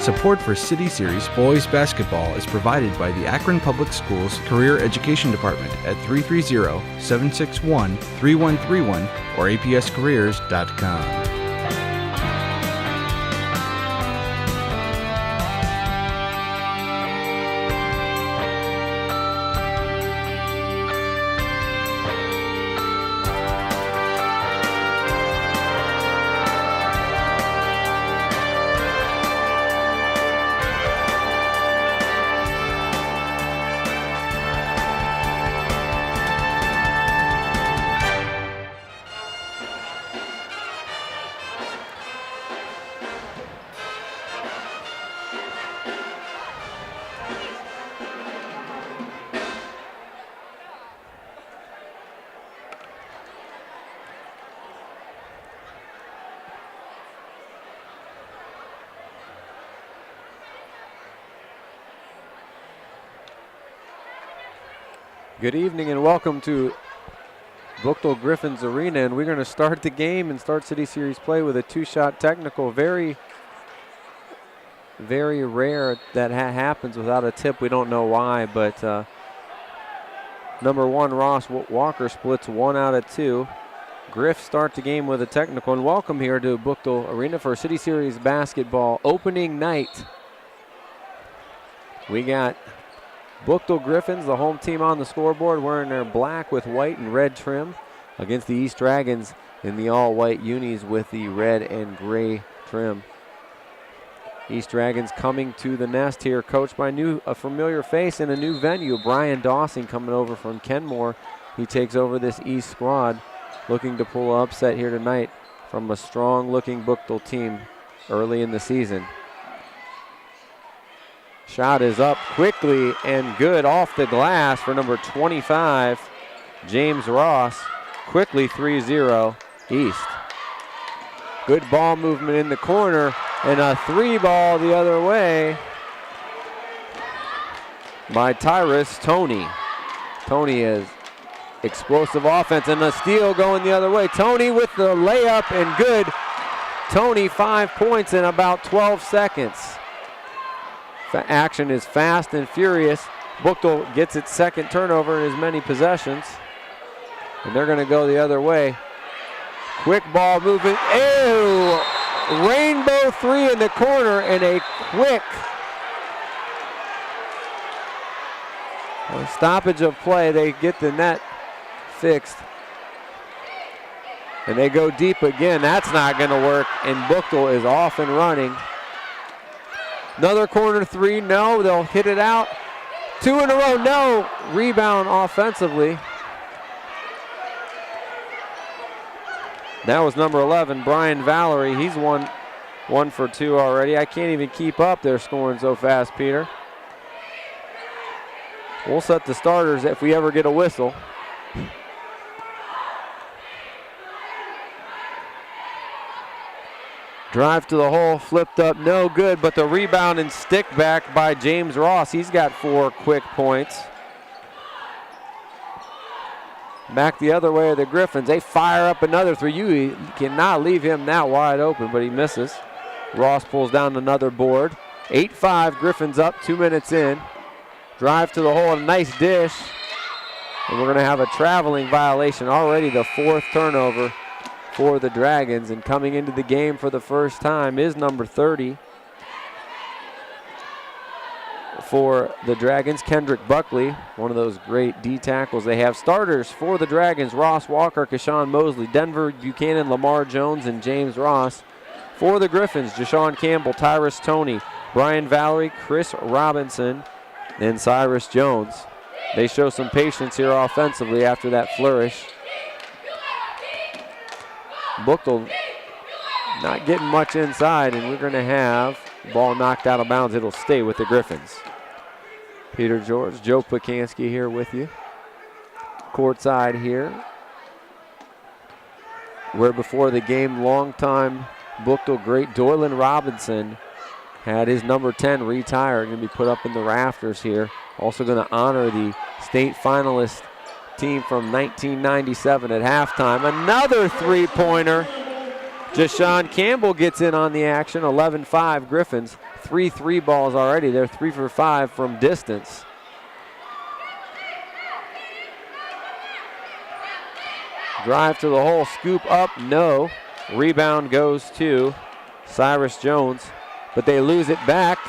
Support for City Series boys basketball is provided by the Akron Public Schools Career Education Department at 330-761-3131 or apscareers.com. Good evening and welcome to Buchtel Griffins Arena, and we're going to start the game and start City Series play with a two-shot technical. Very, very rare that happens without a tip. We don't know why, but number 1, Ross Walker, splits 1 out of 2. Griff start the game with a technical, and welcome here to Buchtel Arena for City Series basketball opening night. We got Buchtel Griffins, the home team, on the scoreboard, wearing their black with white and red trim, against the East Dragons in the all-white unis with the red and gray trim. East Dragons coming to the nest here, coached by a familiar face in a new venue. Brian Dawson coming over from Kenmore. He takes over this East squad, looking to pull an upset here tonight from a strong-looking Buchtel team early in the season. Shot is up quickly and good off the glass for number 25, James Ross. Quickly 3-0 East. Good ball movement in the corner and a 3-ball the other way by Tyrus Tony. Tony is explosive offense and a steal going the other way. Tony with the layup and good. Tony 5 points in about 12 seconds. Action is fast and furious. Buchtel gets its second turnover in as many possessions. And they're going to go the other way. Quick ball movement. Ew! Rainbow 3 in the corner and a quick stoppage of play. They get the net fixed. And they go deep again. That's not going to work. And Buchtel is off and running. Another corner 3, no, they'll hit it out. 2 in a row, no. Rebound offensively. That was number 11, Brian Valerie. He's one for 2 already. I can't even keep up. They're scoring so fast, Peter. We'll set the starters if we ever get a whistle. Drive to the hole, flipped up, no good, but the rebound and stick back by James Ross. He's got 4 quick points. Back the other way of the Griffins. They fire up another 3. You cannot leave him that wide open, but he misses. Ross pulls down another board. 8-5, Griffins up, 2 minutes in. Drive to the hole, a nice dish. And we're going to have a traveling violation. Already the 4th turnover for the Dragons, and coming into the game for the first time is number 30 for the Dragons, Kendrick Buckley, one of those great D tackles they have. Starters for the Dragons, Ross Walker, Keshawn Mosley, Denver Buchanan, Lamar Jones, and James Ross. For the Griffins, Jashawn Campbell, Tyrus Tony, Brian Valerie, Chris Robinson, and Cyrus Jones. They show some patience here offensively after that flourish. Buchtel not getting much inside, and we're going to have ball knocked out of bounds. It'll stay with the Griffins. Peter George, Joe Pekansky here with you. Courtside here, where before the game, longtime Buchtel great Doylan Robinson had his number 10 retired, going to be put up in the rafters here. Also going to honor the state finalist team from 1997 at halftime. Another 3-pointer Jashawn Campbell gets in on the action, 11-5 Griffins. 3 3 balls already. They're 3 for 5 from distance. Drive to the hole, scoop up, no. Rebound goes to Cyrus Jones, but they lose it back,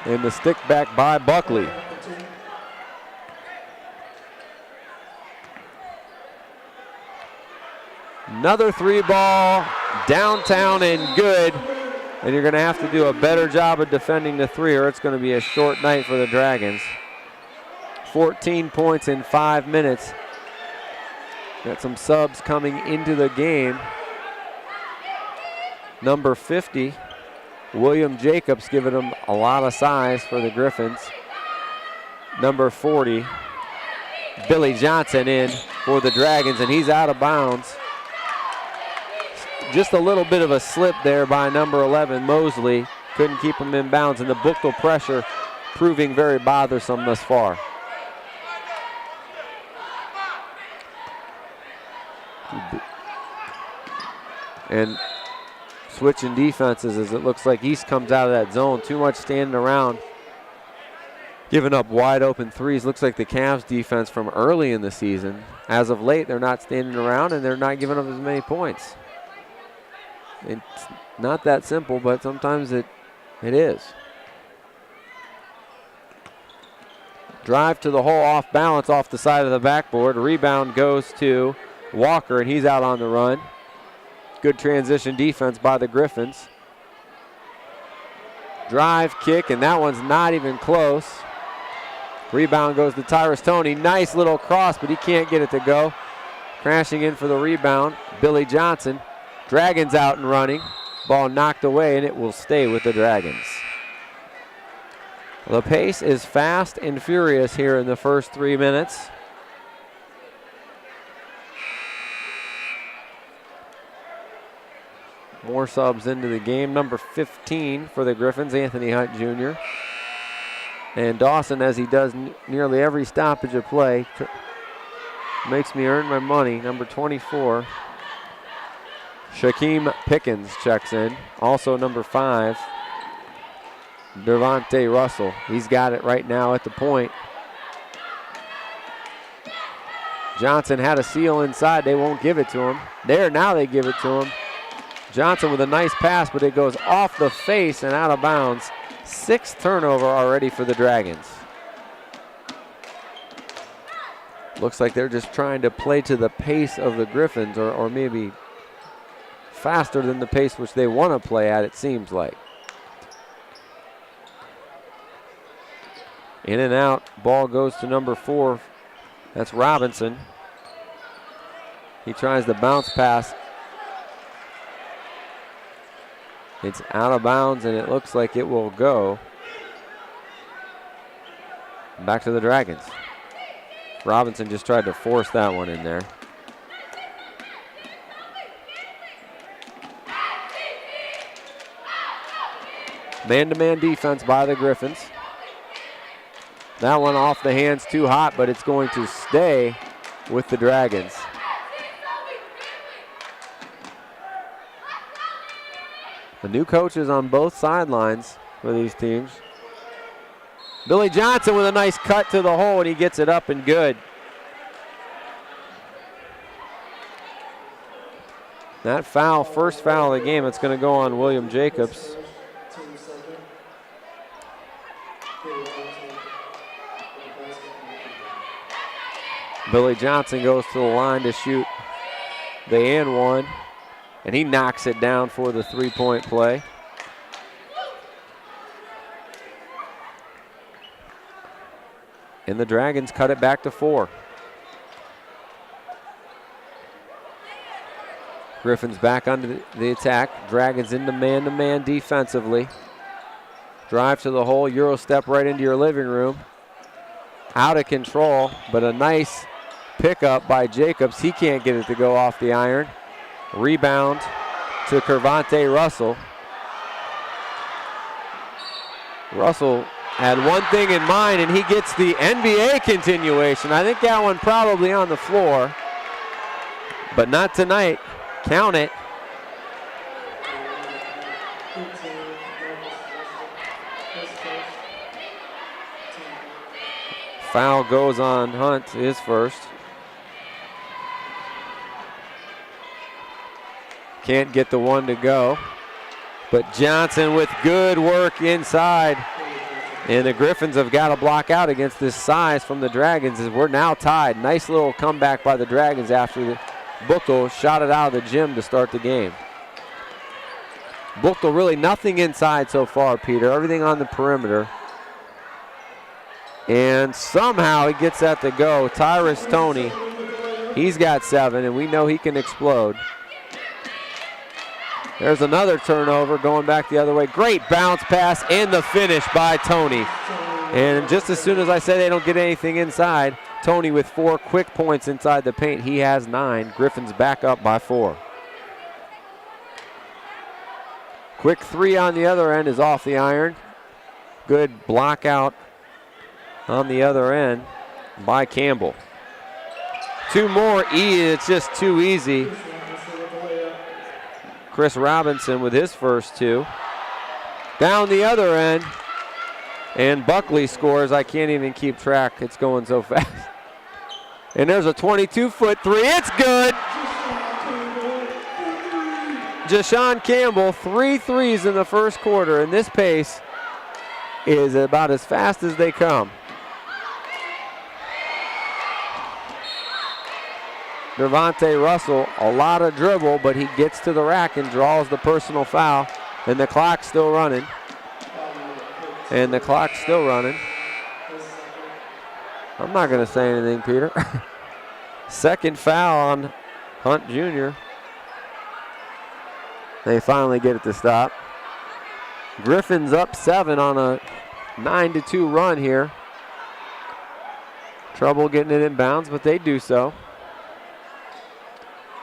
and the stick back by Buckley. Another 3-ball, downtown and good. And you're going to have to do a better job of defending the 3, or it's going to be a short night for the Dragons. 14 points in 5 minutes. Got some subs coming into the game. Number 50, William Jacobs, giving them a lot of size for the Griffins. Number 40, Billy Johnson in for the Dragons, and he's out of bounds. Just a little bit of a slip there by number 11, Mosley. Couldn't keep him in bounds, and the Buchtel pressure proving very bothersome thus far. And switching defenses as it looks like East comes out of that zone. Too much standing around, giving up wide open threes. Looks like the Cavs defense from early in the season. As of late, they're not standing around and they're not giving up as many points. It's not that simple, but sometimes it is. Drive to the hole, off balance, off the side of the backboard. Rebound goes to Walker, and he's out on the run. Good transition defense by the Griffins. Drive, kick, and that one's not even close. Rebound goes to Tyrus Toney. Nice little cross, but he can't get it to go. Crashing in for the rebound, Billy Johnson. Dragons out and running. Ball knocked away, and it will stay with the Dragons. The pace is fast and furious here in the first 3 minutes. More subs into the game. Number 15 for the Griffins, Anthony Hunt Jr. And Dawson, as he does nearly every stoppage of play, makes me earn my money. Number 24. Shaquem Pickens checks in. Also number 5, Devontae Russell. He's got it right now at the point. Johnson had a seal inside. They won't give it to him. There, now they give it to him. Johnson with a nice pass, but it goes off the face and out of bounds. 6th turnover already for the Dragons. Looks like they're just trying to play to the pace of the Griffins, or maybe faster than the pace which they want to play at, it seems like. In and out, ball goes to number 4. That's Robinson. He tries the bounce pass. It's out of bounds, and it looks like it will go back to the Dragons. Robinson just tried to force that one in there. Man-to-man defense by the Griffins. That one off the hands, too hot, but it's going to stay with the Dragons. The new coaches on both sidelines for these teams. Billy Johnson with a nice cut to the hole, and he gets it up and good. That foul, first foul of the game, it's going to go on William Jacobs. Billy Johnson goes to the line to shoot the and one, and he knocks it down for the three-point play. And the Dragons cut it back to 4. Griffins back under the attack. Dragons into man-to-man defensively. Drive to the hole, Euro step right into your living room. Out of control, but a nice pickup by Jacobs. He can't get it to go off the iron. Rebound to Kervonte Russell. Russell had one thing in mind, and he gets the NBA continuation. I think that one probably on the floor, but not tonight. Count it. Foul goes on Hunt, his first. Can't get the one to go. But Johnson with good work inside. And the Griffins have got to block out against this size from the Dragons as we're now tied. Nice little comeback by the Dragons after the Buchtel shot it out of the gym to start the game. Buchtel really nothing inside so far, Peter. Everything on the perimeter. And somehow he gets that to go. Tyrus Toney, he's got 7, and we know he can explode. There's another turnover going back the other way. Great bounce pass and the finish by Toney. And just as soon as I say they don't get anything inside, Toney with 4 quick points inside the paint. He has 9. Griffins back up by 4. Quick 3 on the other end is off the iron. Good block out on the other end by Campbell. 2 more, it's just too easy. Chris Robinson with his first 2. Down the other end, and Buckley scores. I can't even keep track. It's going so fast. And there's a 22-foot 3. It's good. Jashawn Campbell, 3 threes in the first quarter, and this pace is about as fast as they come. Devontae Russell, a lot of dribble, but he gets to the rack and draws the personal foul. And the clock's still running. I'm not going to say anything, Peter. Second foul on Hunt Jr. They finally get it to stop. Griffins up 7 on a 9-2 run here. Trouble getting it in bounds, but they do so.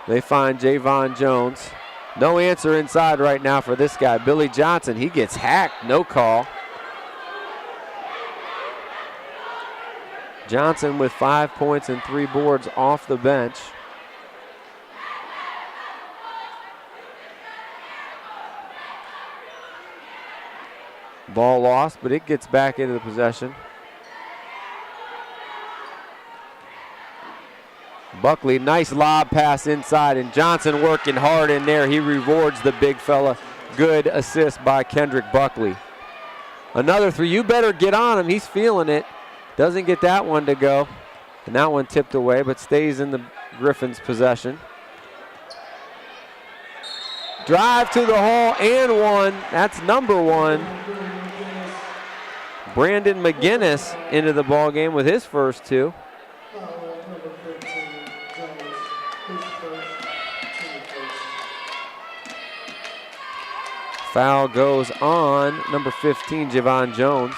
They find Javon Jones. No answer inside right now for this guy. Billy Johnson, he gets hacked, no call. Johnson with 5 points and 3 boards off the bench. Ball lost, but it gets back into the possession. Buckley, nice lob pass inside, and Johnson working hard in there. He rewards the big fella. Good assist by Kendrick Buckley. Another 3. You better get on him. He's feeling it. Doesn't get that one to go. And that one tipped away, but stays in the Griffins' possession. Drive to the hole and 1. That's number 1. Brandon McGinnis into the ball game with his first 2. Foul goes on number 15, Javon Jones.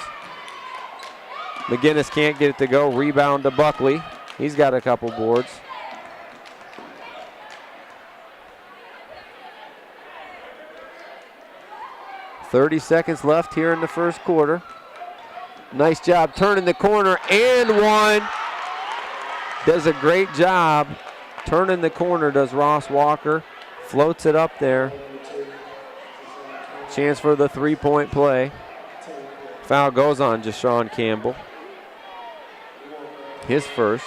McGinnis can't get it to go. Rebound to Buckley. He's got a couple boards. .30 seconds left here in the first quarter. Nice job turning the corner and 1. Does a great job turning the corner, does Ross Walker. Floats it up there. Chance for the 3-point play. Foul goes on Jashawn Campbell. His first.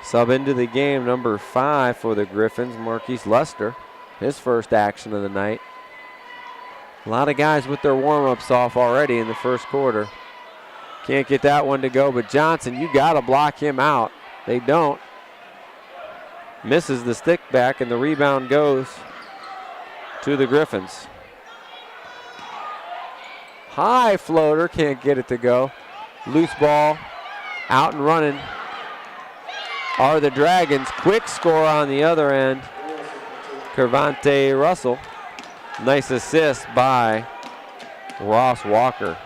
Sub into the game, number 5 for the Griffins, Marquise Lester. His first action of the night. A lot of guys with their warm-ups off already in the first quarter. Can't get that one to go, but Johnson, you got to block him out. They don't. Misses the stick back, and the rebound goes to the Griffins. High floater, can't get it to go. Loose ball, out and running are the Dragons. Quick score on the other end. Kervante Russell. Nice assist by Ross Walker.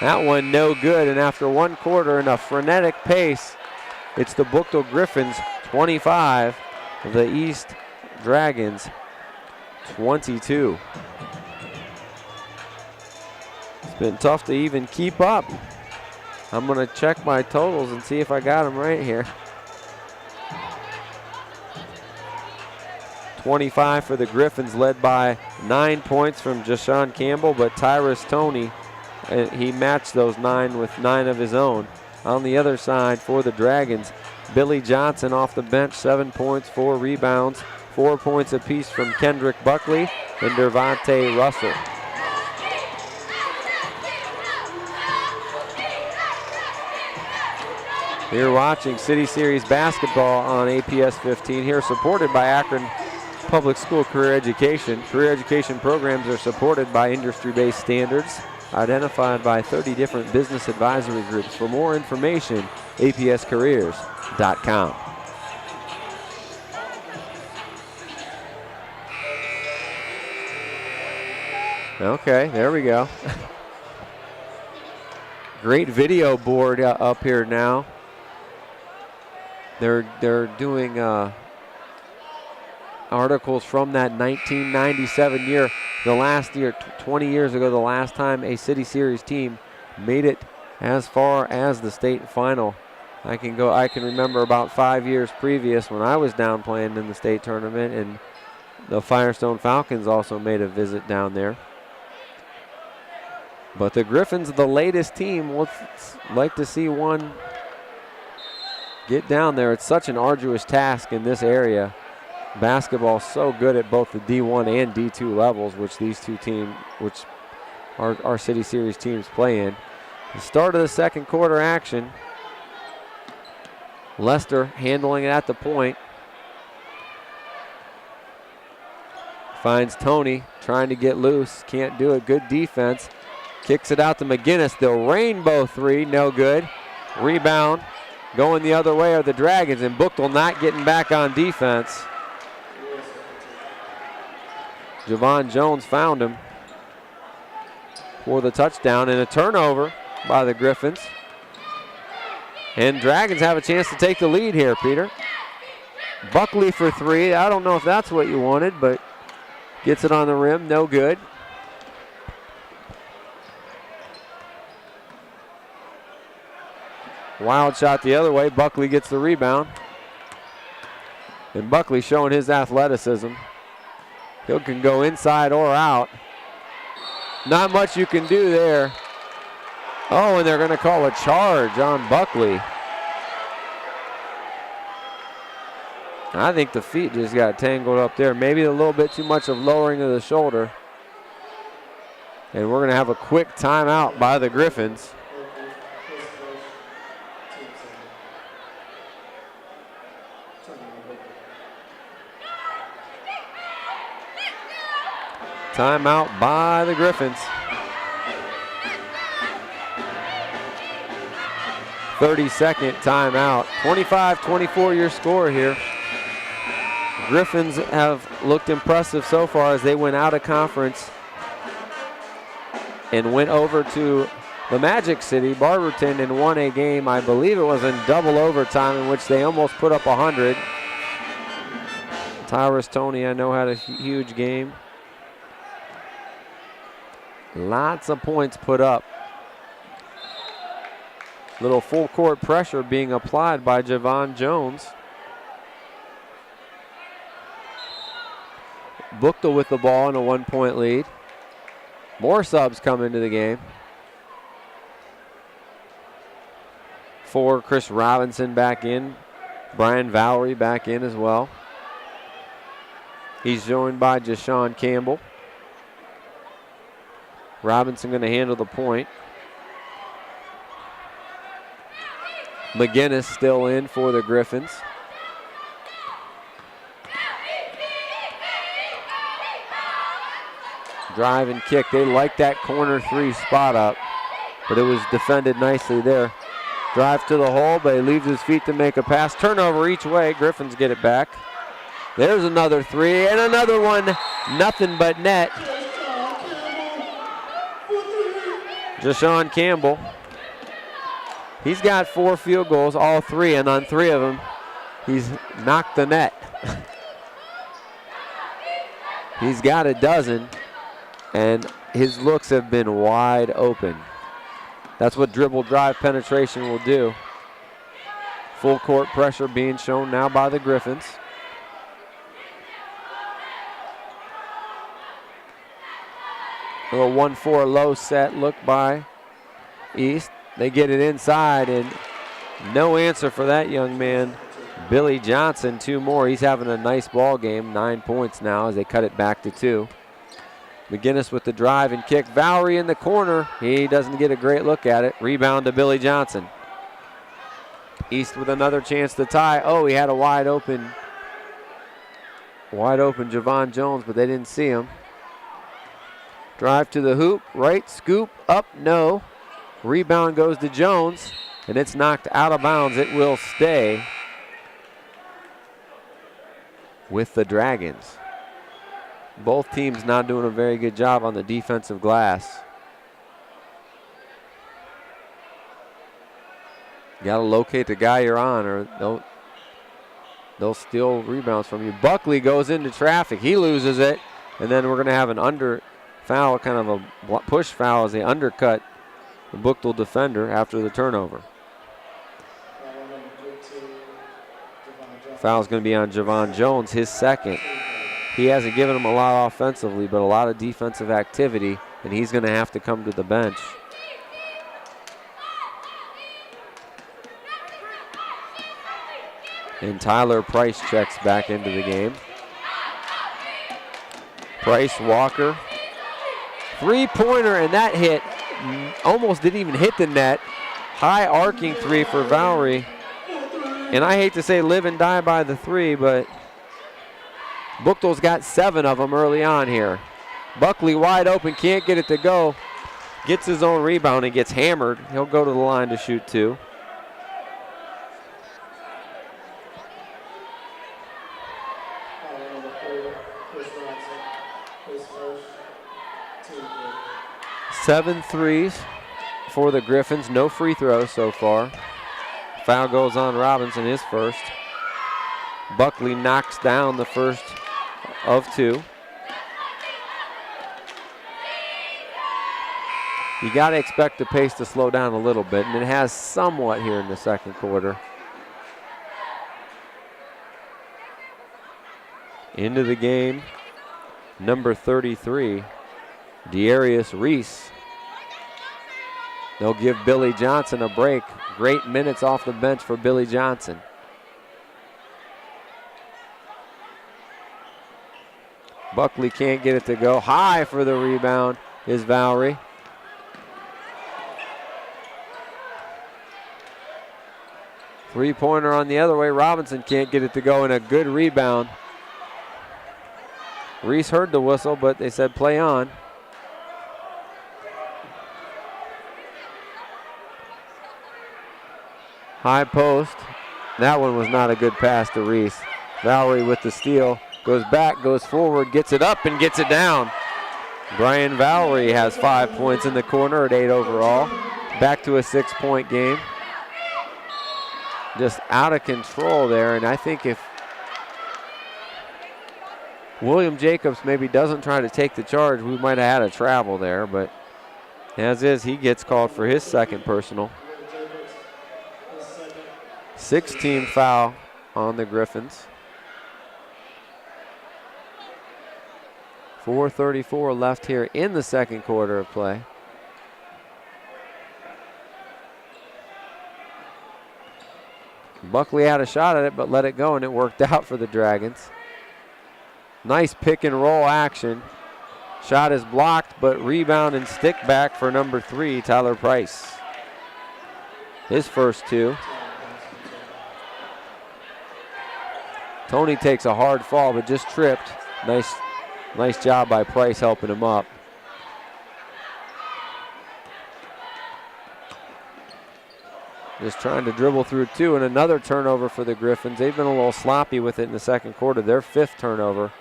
That one no good, and after 1 quarter in a frenetic pace, it's the Buchtel Griffins 25, the East Dragons 22. It's been tough to even keep up. I'm going to check my totals and see if I got them right here. 25 for the Griffins, led by 9 points from Jashawn Campbell, but Tyrus Toney, he matched those 9 with 9 of his own. On the other side for the Dragons, Billy Johnson off the bench, 7 points, 4 rebounds, 4 points apiece from Kendrick Buckley and Dervante Russell. You're watching City Series basketball on APS 15 here, supported by Akron Public School Career Education. Career education programs are supported by industry-based standards, identified by 30 different business advisory groups. For more information, apscareers.com. Okay, there we go. Great video board up here now. They're doing articles from that 1997 year, the last year, 20 years ago, the last time a City Series team made it as far as the state final. I can remember about 5 years previous when I was down playing in the state tournament, and the Firestone Falcons also made a visit down there. But the Griffins, the latest team, would like to see one get down there. It's such an arduous task in this area. Basketball so good at both the D1 and D2 levels, which these two teams, which our City Series teams play in. The start of the second quarter action. Lester handling it at the point. Finds Toney trying to get loose. Can't do it. Good defense. Kicks it out to McGinnis. The rainbow three, no good. Rebound. Going the other way are the Dragons, and Buchtel not getting back on defense. Javon Jones found him for the touchdown, and a turnover by the Griffins. And Dragons have a chance to take the lead here, Peter. Buckley for three. I don't know if that's what you wanted, but gets it on the rim, no good. Wild shot the other way. Buckley gets the rebound. And Buckley showing his athleticism. He can go inside or out. Not much you can do there. Oh, and they're going to call a charge on Buckley. I think the feet just got tangled up there. Maybe a little bit too much of lowering of the shoulder. And we're going to have a quick timeout by the Griffins. Timeout by the Griffins. 30-second timeout. 25-24 your score here. Griffins have looked impressive so far as they went out of conference and went over to the Magic City, Barberton, and won a game. I believe it was in double overtime in which they almost put up 100. Tyrus Toney, I know, had a huge game. Lots of points put up. Little full court pressure being applied by Javon Jones. Buchtel with the ball in a 1-point lead. More subs come into the game. For Chris Robinson back in. Brian Valerie back in as well. He's joined by Jashawn Campbell. Robinson going to handle the point. McGinnis still in for the Griffins. Drive and kick. They like that corner three spot up, but it was defended nicely there. Drive to the hole, but he leaves his feet to make a pass. Turnover each way. Griffins get it back. There's another three and another one. Nothing but net. Jashawn Campbell. He's got 4 field goals, all 3, and on 3 of them, he's knocked the net. He's got a dozen, and his looks have been wide open. That's what dribble drive penetration will do. Full court pressure being shown now by the Griffins. A little 1-4 low set look by East. They get it inside, and no answer for that young man. Billy Johnson, 2 more. He's having a nice ball game. 9 points now as they cut it back to 2. McGinnis with the drive and kick. Valerie in the corner. He doesn't get a great look at it. Rebound to Billy Johnson. East with another chance to tie. Oh, he had a wide open Javon Jones, but they didn't see him. Drive to the hoop, right, scoop, up, no. Rebound goes to Jones, and it's knocked out of bounds. It will stay with the Dragons. Both teams not doing a very good job on the defensive glass. You got to locate the guy you're on, or they'll steal rebounds from you. Buckley goes into traffic. He loses it, and then we're going to have an under foul, kind of a push foul as they undercut the Buchtel defender after the turnover. Foul's going to be on Javon Jones, his second. He hasn't given him a lot offensively, but a lot of defensive activity, and he's going to have to come to the bench. And Tyler Price checks back into the game. Price, Walker. 3-pointer, and that hit almost didn't even hit the net. High arcing 3 for Valerie. And I hate to say live and die by the 3, but Buchtel's got 7 of them early on here. Buckley wide open, can't get it to go. Gets his own rebound and gets hammered. He'll go to the line to shoot 2. Seven threes for the Griffins. No free throws so far. Foul goes on Robinson, his first. Buckley knocks down the first of 2. You got to expect the pace to slow down a little bit, and it has somewhat here in the second quarter. Into the game, number 33, Darius Reese. They'll give Billy Johnson a break. Great minutes off the bench for Billy Johnson. Buckley can't get it to go. High for the rebound is Valerie. Three-pointer on the other way. Robinson can't get it to go, and a good rebound. Reese heard the whistle, but they said play on. High post. That one was not a good pass to Reese. Valerie with the steal. Goes back, goes forward, gets it up, and gets it down. Brian Valerie has 5 points in the corner at 8 overall. Back to a 6-point game. Just out of control there, and I think if William Jacobs maybe doesn't try to take the charge, we might have had a travel there, but as is, he gets called for his second personal. 16 foul on the Griffins. 4:34 left here in the second quarter of play. Buckley had a shot at it, but let it go, and it worked out for the Dragons. Nice pick and roll action. Shot is blocked, but rebound and stick back for number 3, Tyler Price. His first 2. Tony takes a hard fall, but just tripped. Nice job by Price helping him up. Just trying to dribble through 2, and another turnover for the Griffins. They've been a little sloppy with it in the second quarter. Their 5th turnover.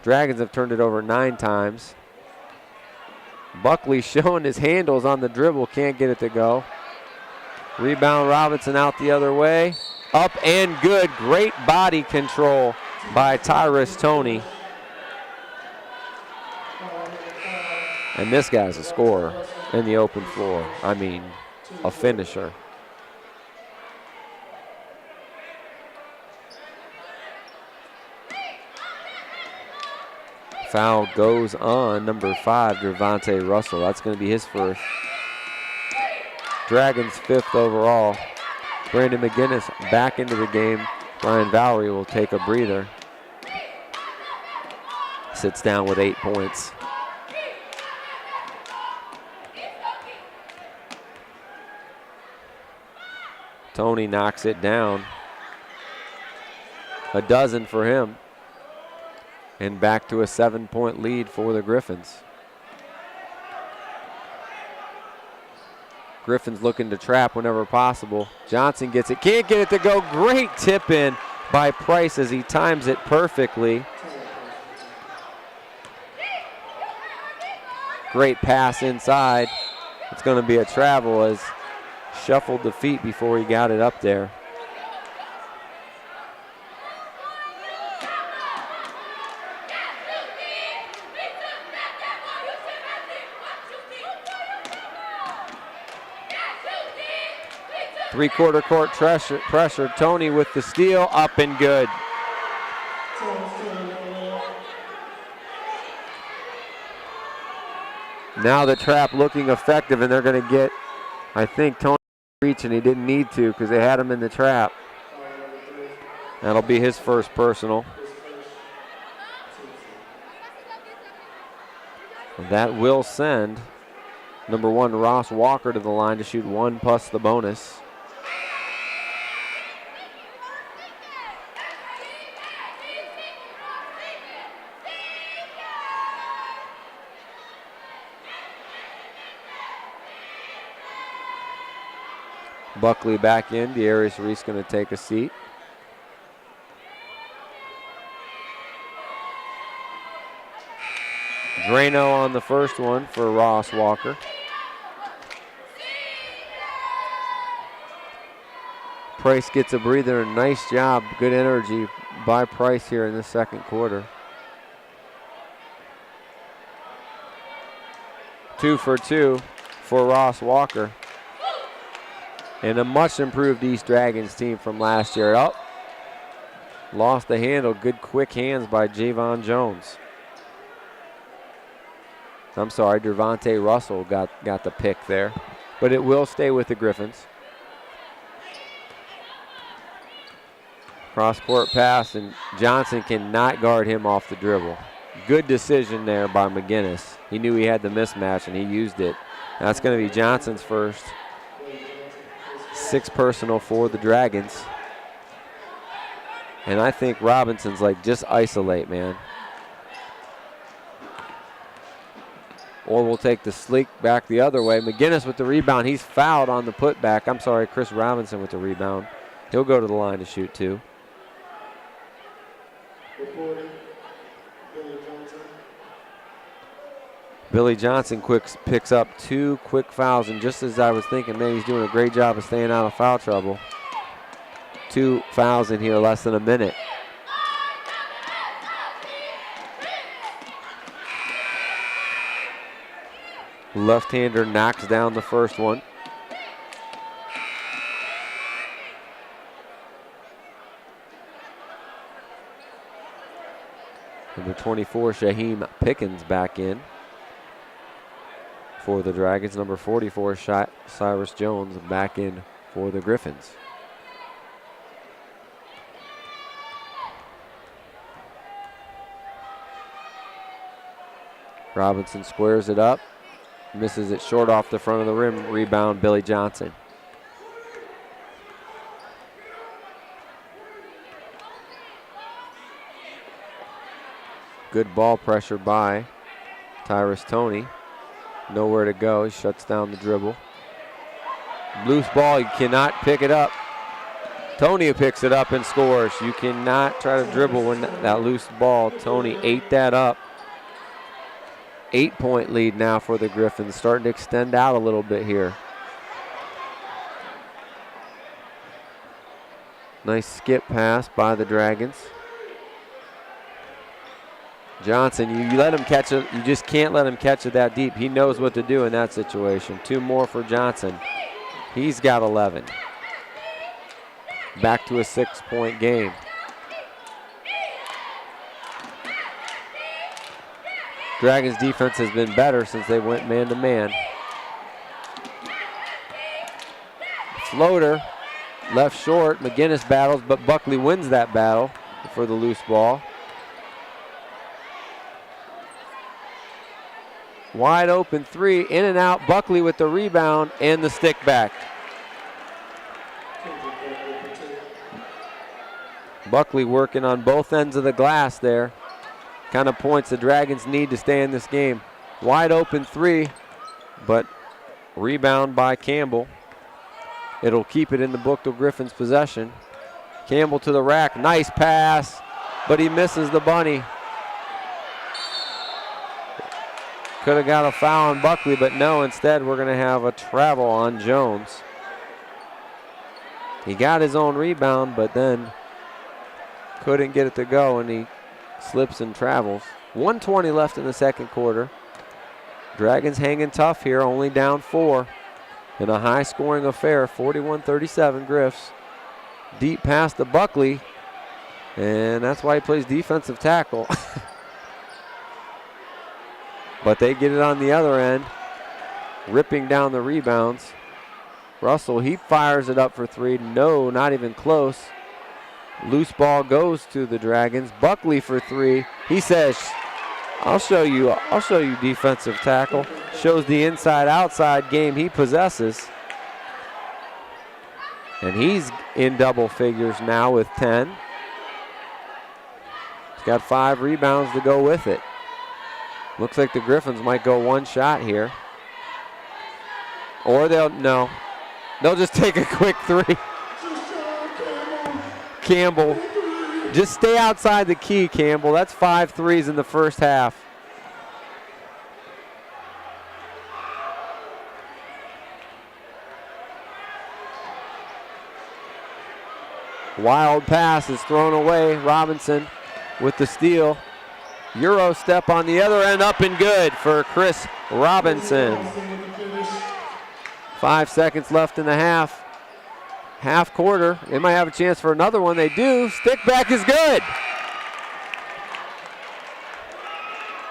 Dragons have turned it over 9 times. Buckley showing his handles on the dribble, can't get it to go. Rebound Robinson out the other way. Up and good. Great body control by Tyrus Toney. And this guy's a scorer in the open floor. I mean, a finisher. Foul goes on number 5, Devontae Russell. That's going to be his first. Dragons 5th overall. Brandon McGinnis back into the game. Ryan Valerie will take a breather. Sits down with 8 points. Tony knocks it down. A dozen for him. And back to a 7-point lead for the Griffins. Griffins looking to trap whenever possible. Johnson gets it, can't get it to go. Great tip in by Price as he times it perfectly. Great pass inside. It's going to be a travel as shuffled the feet before he got it up there. Three-quarter court pressure. Tony with the steal, up and good. Now the trap looking effective, and they're going to get, I think, Tony reaching. He didn't need to because they had him in the trap. That'll be his first personal. That will send number 1 Ross Walker to the line to shoot 1 plus the bonus. Buckley back in. Darius Reese going to take a seat. Drano on the first one for Ross Walker. Price gets a breather. Nice job. Good energy by Price here in the second quarter. 2 for 2 for Ross Walker. And a much improved East Dragons team from last year. Oh, lost the handle. Good quick hands by Javon Jones. I'm sorry, Devontae Russell got the pick there. But it will stay with the Griffins. Cross-court pass, and Johnson cannot guard him off the dribble. Good decision there by McGinnis. He knew he had the mismatch, and he used it. That's going to be Johnson's first. 6 personal for the Dragons. And I think Robinson's like, just isolate, man. Or we'll take the sleek back the other way. McGinnis with the rebound. He's fouled on the putback. I'm sorry, Chris Robinson with the rebound. He'll go to the line to shoot 2. Billy Johnson picks up 2 quick fouls, and just as I was thinking, man, he's doing a great job of staying out of foul trouble. 2 fouls in here, less than a minute. Left-hander knocks down the first one. Number 24, Shaheem Pickens back in for the Dragons. Number 44, Cyrus Jones back in for the Griffins. Robinson squares it up, misses it short off the front of the rim. Rebound, Billy Johnson. Good ball pressure by Tyrus Tony. Nowhere to go. He shuts down the dribble. Loose ball, you cannot pick it up. Tony picks it up and scores. You cannot try to dribble when that loose ball. Tony ate that up. 8-point lead now for the Griffins. Starting to extend out a little bit here. Nice skip pass by the Dragons. Johnson, you let him catch it. You just can't let him catch it that deep. He knows what to do in that situation. 2 more for Johnson. He's got 11. Back to a 6-point game. Dragons defense has been better since they went man-to-man. Floater, left short. McGinnis battles, but Buckley wins that battle for the loose ball. Wide open three, in and out. Buckley with the rebound and the stick back. Buckley working on both ends of the glass there. Kind of points the Dragons need to stay in this game. Wide open three, but rebound by Campbell. It'll keep it in the Buchtel Griffins' possession. Campbell to the rack, nice pass, but he misses the bunny. Could have got a foul on Buckley, but no, instead we're going to have a travel on Jones. He got his own rebound, but then couldn't get it to go, and he slips and travels. 1:20 left in the second quarter. Dragons hanging tough here, only down 4 in a high-scoring affair, 41-37 Griffs. Deep pass to Buckley, and that's why he plays defensive tackle. But they get it on the other end, ripping down the rebounds. Russell, he fires it up for three. No, not even close. Loose ball goes to the Dragons. Buckley for three. He says, I'll show you defensive tackle. Shows the inside-outside game he possesses. And he's in double figures now with 10. He's got 5 rebounds to go with it. Looks like the Griffins might go one shot here. Or they'll just take a quick three. Campbell, just stay outside the key, Campbell. That's 5 threes in the first half. Wild pass is thrown away. Robinson with the steal. Euro step on the other end, up and good for Chris Robinson. 5 seconds left in the half. Half quarter, they might have a chance for another one. They do. Stick back is good.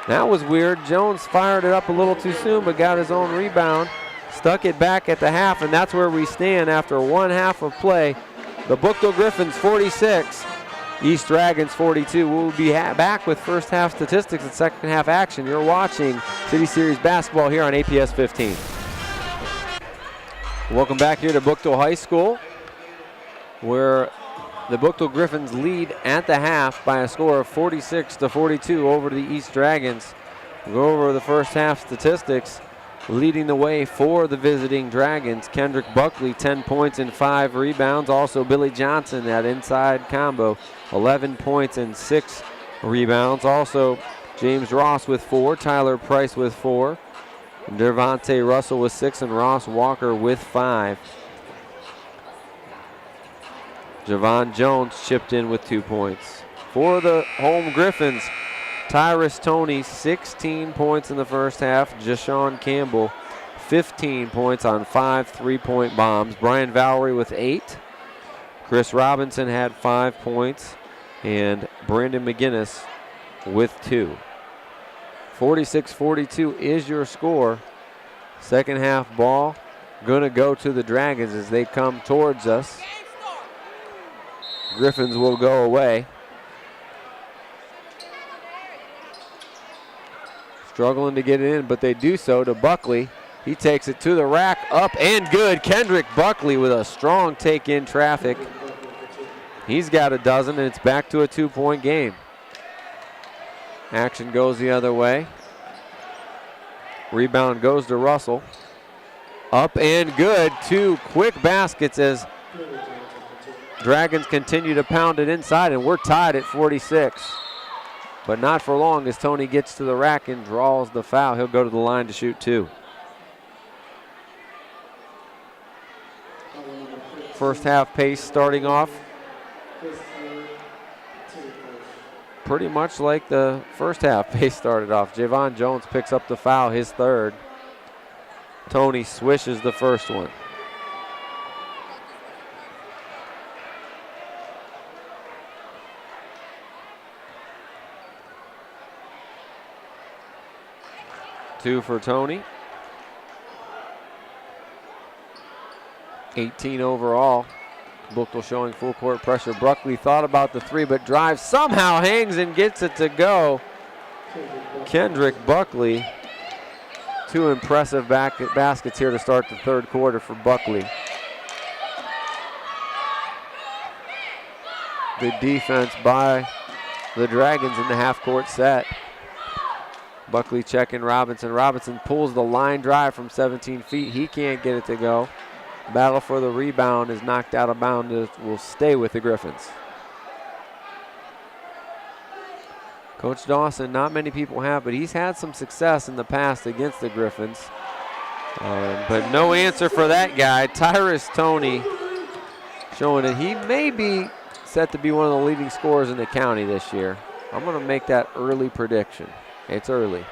That was weird. Jones fired it up a little too soon, but got his own rebound. Stuck it back at the half, and that's where we stand after one half of play. The Buchtel Griffins 46, East Dragons 42. We'll be back with first half statistics and second half action. You're watching City Series basketball here on APS 15. Welcome back here to Buchtel High School, where the Buchtel Griffins lead at the half by a score of 46-42 over the East Dragons. We'll go over the first half statistics. Leading the way for the visiting Dragons, Kendrick Buckley, 10 points and 5 rebounds. Also Billy Johnson, that inside combo, 11 points and 6 rebounds. Also James Ross with 4, Tyler Price with 4, Devontae Russell with 6, and Ross Walker with 5. Javon Jones chipped in with 2 points. For the home Griffins, Tyrus Toney, 16 points in the first half. Jashawn Campbell, 15 points on 5 3-point bombs. Brian Valerie with 8. Chris Robinson had 5 points. And Brandon McGinnis with 2. 46-42 is your score. Second half ball gonna go to the Dragons as they come towards us. Griffins will go away. Struggling to get it in, but they do so to Buckley. He takes it to the rack, up and good. Kendrick Buckley with a strong take in traffic. He's got a dozen, and it's back to a 2-point game. Action goes the other way. Rebound goes to Russell. Up and good. 2 quick baskets as Dragons continue to pound it inside, and we're tied at 46. But not for long as Toney gets to the rack and draws the foul. He'll go to the line to shoot 2. First half pace starting off pretty much like the first half pace started off. Javon Jones picks up the foul, his third. Toney swishes the first one. 2 for Tony. 18 overall. Buchtel showing full court pressure. Buckley thought about the 3, but drives, somehow hangs and gets it to go. Kendrick Buckley. 2 impressive baskets here to start the third quarter for Buckley. Good defense by the Dragons in the half-court set. Buckley checking Robinson. Robinson pulls the line drive from 17 feet. He can't get it to go. Battle for the rebound is knocked out of bounds. It will stay with the Griffins. Coach Dawson, not many people have, but he's had some success in the past against the Griffins. But no answer for that guy. Tyrus Toney showing that he may be set to be one of the leading scorers in the county this year. I'm going to make that early prediction. It's early.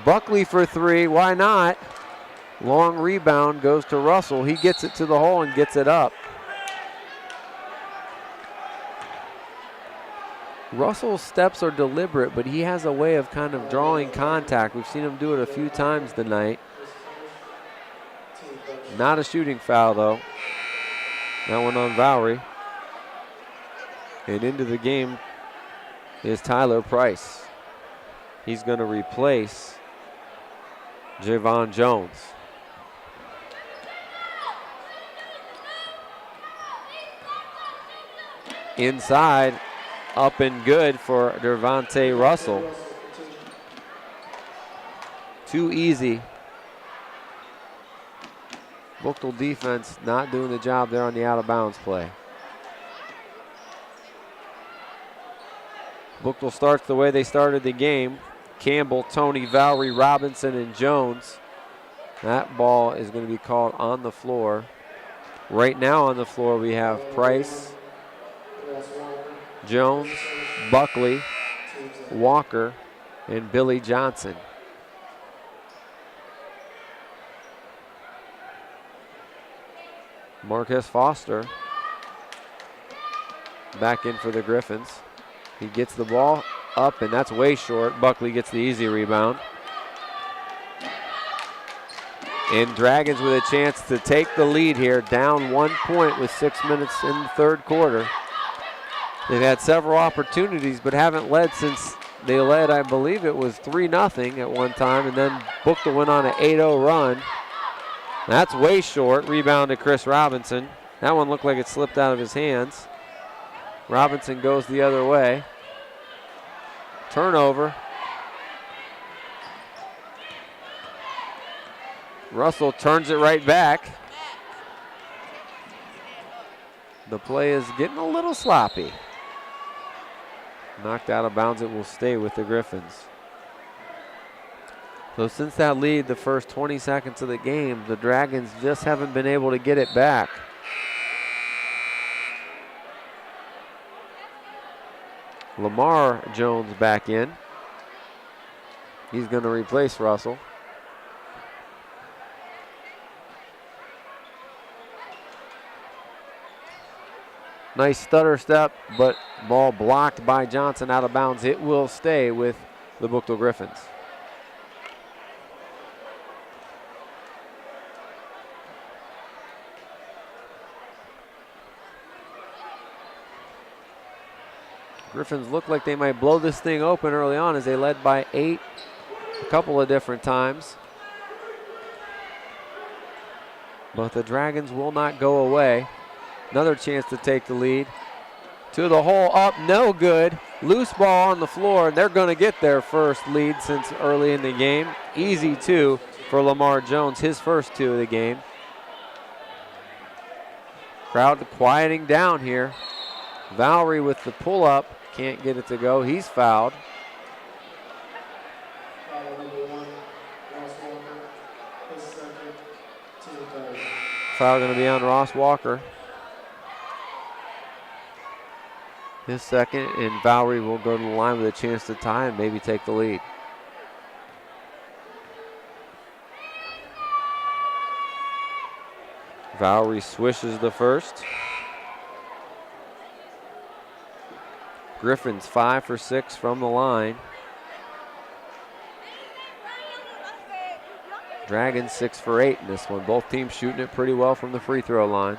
Buckley for 3, why not? Long rebound goes to Russell. He gets it to the hole and gets it up. Russell's steps are deliberate, but he has a way of kind of drawing contact. We've seen him do it a few times tonight. Not a shooting foul, though. That one on Valerie. And into the game is Tyler Price. He's going to replace Javon Jones. Inside, up and good for Dervonte Russell. Too easy. Buchtel defense not doing the job there on the out-of-bounds play. Buchtel starts the way they started the game. Campbell, Toney, Valerie, Robinson, and Jones. That ball is going to be called on the floor. Right now on the floor we have Price, Jones, Buckley, Walker, and Billy Johnson. Marquez Foster back in for the Griffins. He gets the ball up, and that's way short. Buckley gets the easy rebound. And Dragons with a chance to take the lead here, down 1 point with 6 minutes in the third quarter. They've had several opportunities, but haven't led since they led, I believe it was 3-0 at one time, and then Buchtel went on an 8-0 run. That's way short. Rebound to Chris Robinson. That one looked like it slipped out of his hands. Robinson goes the other way. Turnover. Russell turns it right back. The play is getting a little sloppy. Knocked out of bounds, it will stay with the Griffins. So since that lead, the first 20 seconds of the game, the Dragons just haven't been able to get it back. Lamar Jones back in. He's going to replace Russell. Nice stutter step, but ball blocked by Johnson out of bounds. It will stay with the Buchtel Griffins. Griffins look like they might blow this thing open early on as they led by 8 a couple of different times. But the Dragons will not go away. Another chance to take the lead. To the hole, up, no good. Loose ball on the floor, and they're going to get their first lead since early in the game. Easy 2 for Lamar Jones, his first 2 of the game. Crowd quieting down here. Valerie with the pull-up. Can't get it to go. He's fouled. Foul going to be on Ross Walker. His second, and Valerie will go to the line with a chance to tie and maybe take the lead. Valerie swishes the first. Griffins 5 for 6 from the line. Dragons 6 for 8 in this one. Both teams shooting it pretty well from the free throw line.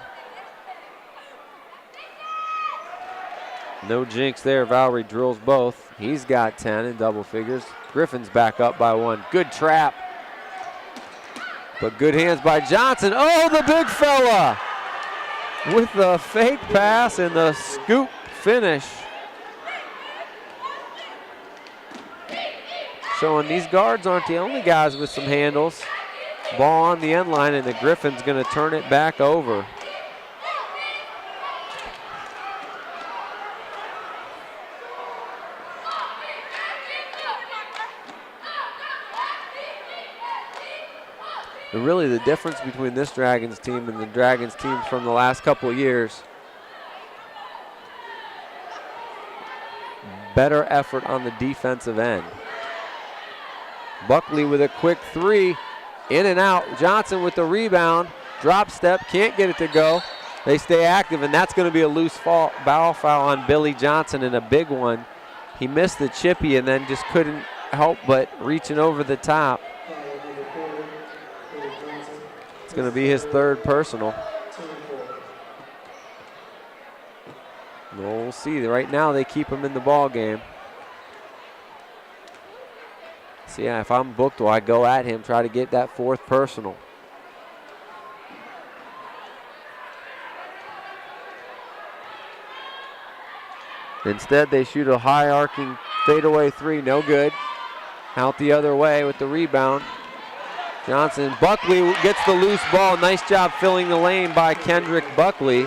No jinx there. Valerie drills both. He's got 10 in double figures. Griffins back up by 1. Good trap. But good hands by Johnson. Oh, the big fella with the fake pass and the scoop finish. Showing these guards aren't the only guys with some handles. Ball on the end line, and the Griffins going to turn it back over. And really the difference between this Dragons team and the Dragons teams from the last couple of years, better effort on the defensive end. Buckley with a quick 3, in and out. Johnson with the rebound, drop step, can't get it to go. They stay active, and that's going to be a loose foul on Billy Johnson, and a big one. He missed the chippy and then just couldn't help but reaching over the top. It's going to be his 3rd personal. We'll see. Right now they keep him in the ball game. So yeah, if I'm Buchtel, I go at him, try to get that 4th personal. Instead, they shoot a high arcing fadeaway 3, no good. Out the other way with the rebound. Johnson, Buckley gets the loose ball. Nice job filling the lane by Kendrick Buckley.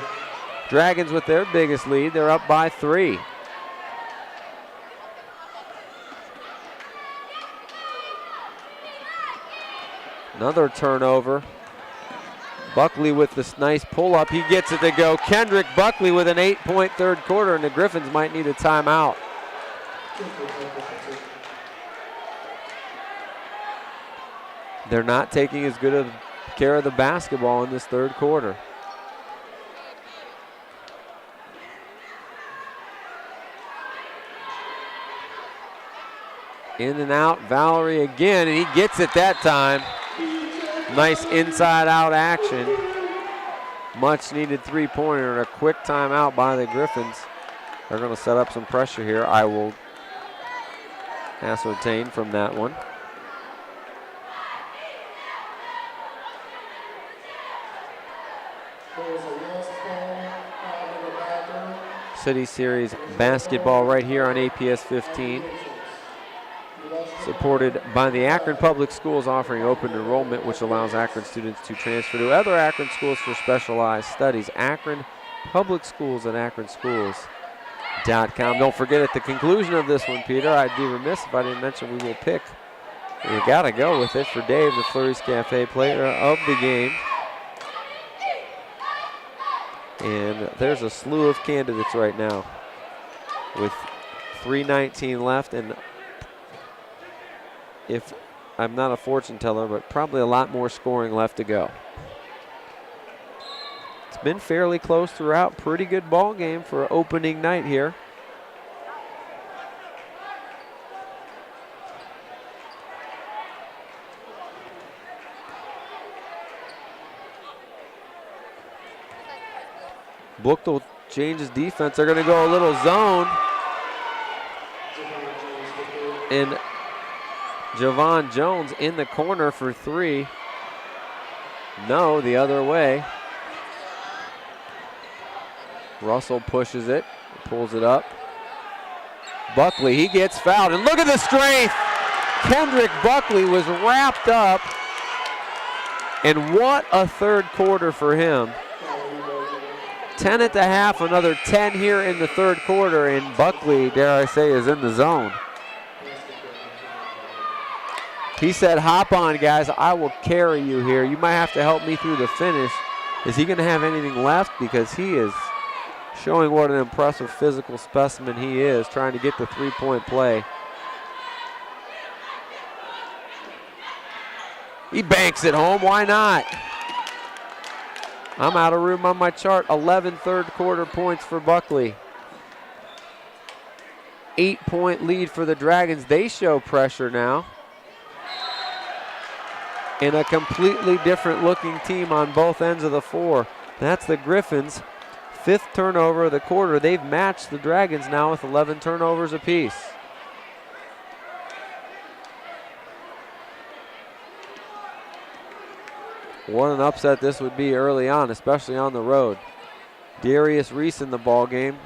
Dragons with their biggest lead, they're up by 3. Another turnover. Buckley with this nice pull-up. He gets it to go. Kendrick Buckley with an 8-point 3rd quarter, and the Griffins might need a timeout. They're not taking as good of care of the basketball in this 3rd quarter. In and out, Valerie again, and he gets it that time. Nice inside-out action. Much needed 3-pointer and a quick timeout by the Griffins. They're going to set up some pressure here. I will ascertain from that one. City Series basketball right here on APS 15. Supported by the Akron Public Schools, offering open enrollment, which allows Akron students to transfer to other Akron schools for specialized studies. Akron Public Schools at akronschools.com. Don't forget, at the conclusion of this one, Peter, I'd be remiss if I didn't mention we will pick, we got to go with it, for Dave, the Fleury's Cafe player of the game. And there's a slew of candidates right now with 3:19 left, and if I'm not a fortune teller, but probably a lot more scoring left to go. It's been fairly close throughout. Pretty good ball game for opening night here. Buchtel changes defense. They're going to go a little zone. And Javon Jones in the corner for 3. No, the other way. Russell pushes it, pulls it up. Buckley, he gets fouled, and look at the strength. Kendrick Buckley was wrapped up, and what a 3rd quarter for him. 10 at the half, another 10 here in the 3rd quarter, and Buckley, dare I say, is in the zone. He said, hop on, guys. I will carry you here. You might have to help me through the finish. Is he going to have anything left? Because he is showing what an impressive physical specimen he is, trying to get the 3-point play. He banks it home. Why not? I'm out of room on my chart. 11 3rd quarter points for Buckley. 8-point lead for the Dragons. They show pressure now. and a completely different looking team on both ends of the floor. That's the Griffins. 5th turnover of the quarter. They've matched the Dragons now with 11 turnovers apiece. What an upset this would be early on, especially on the road. Darius Reese in the ball game.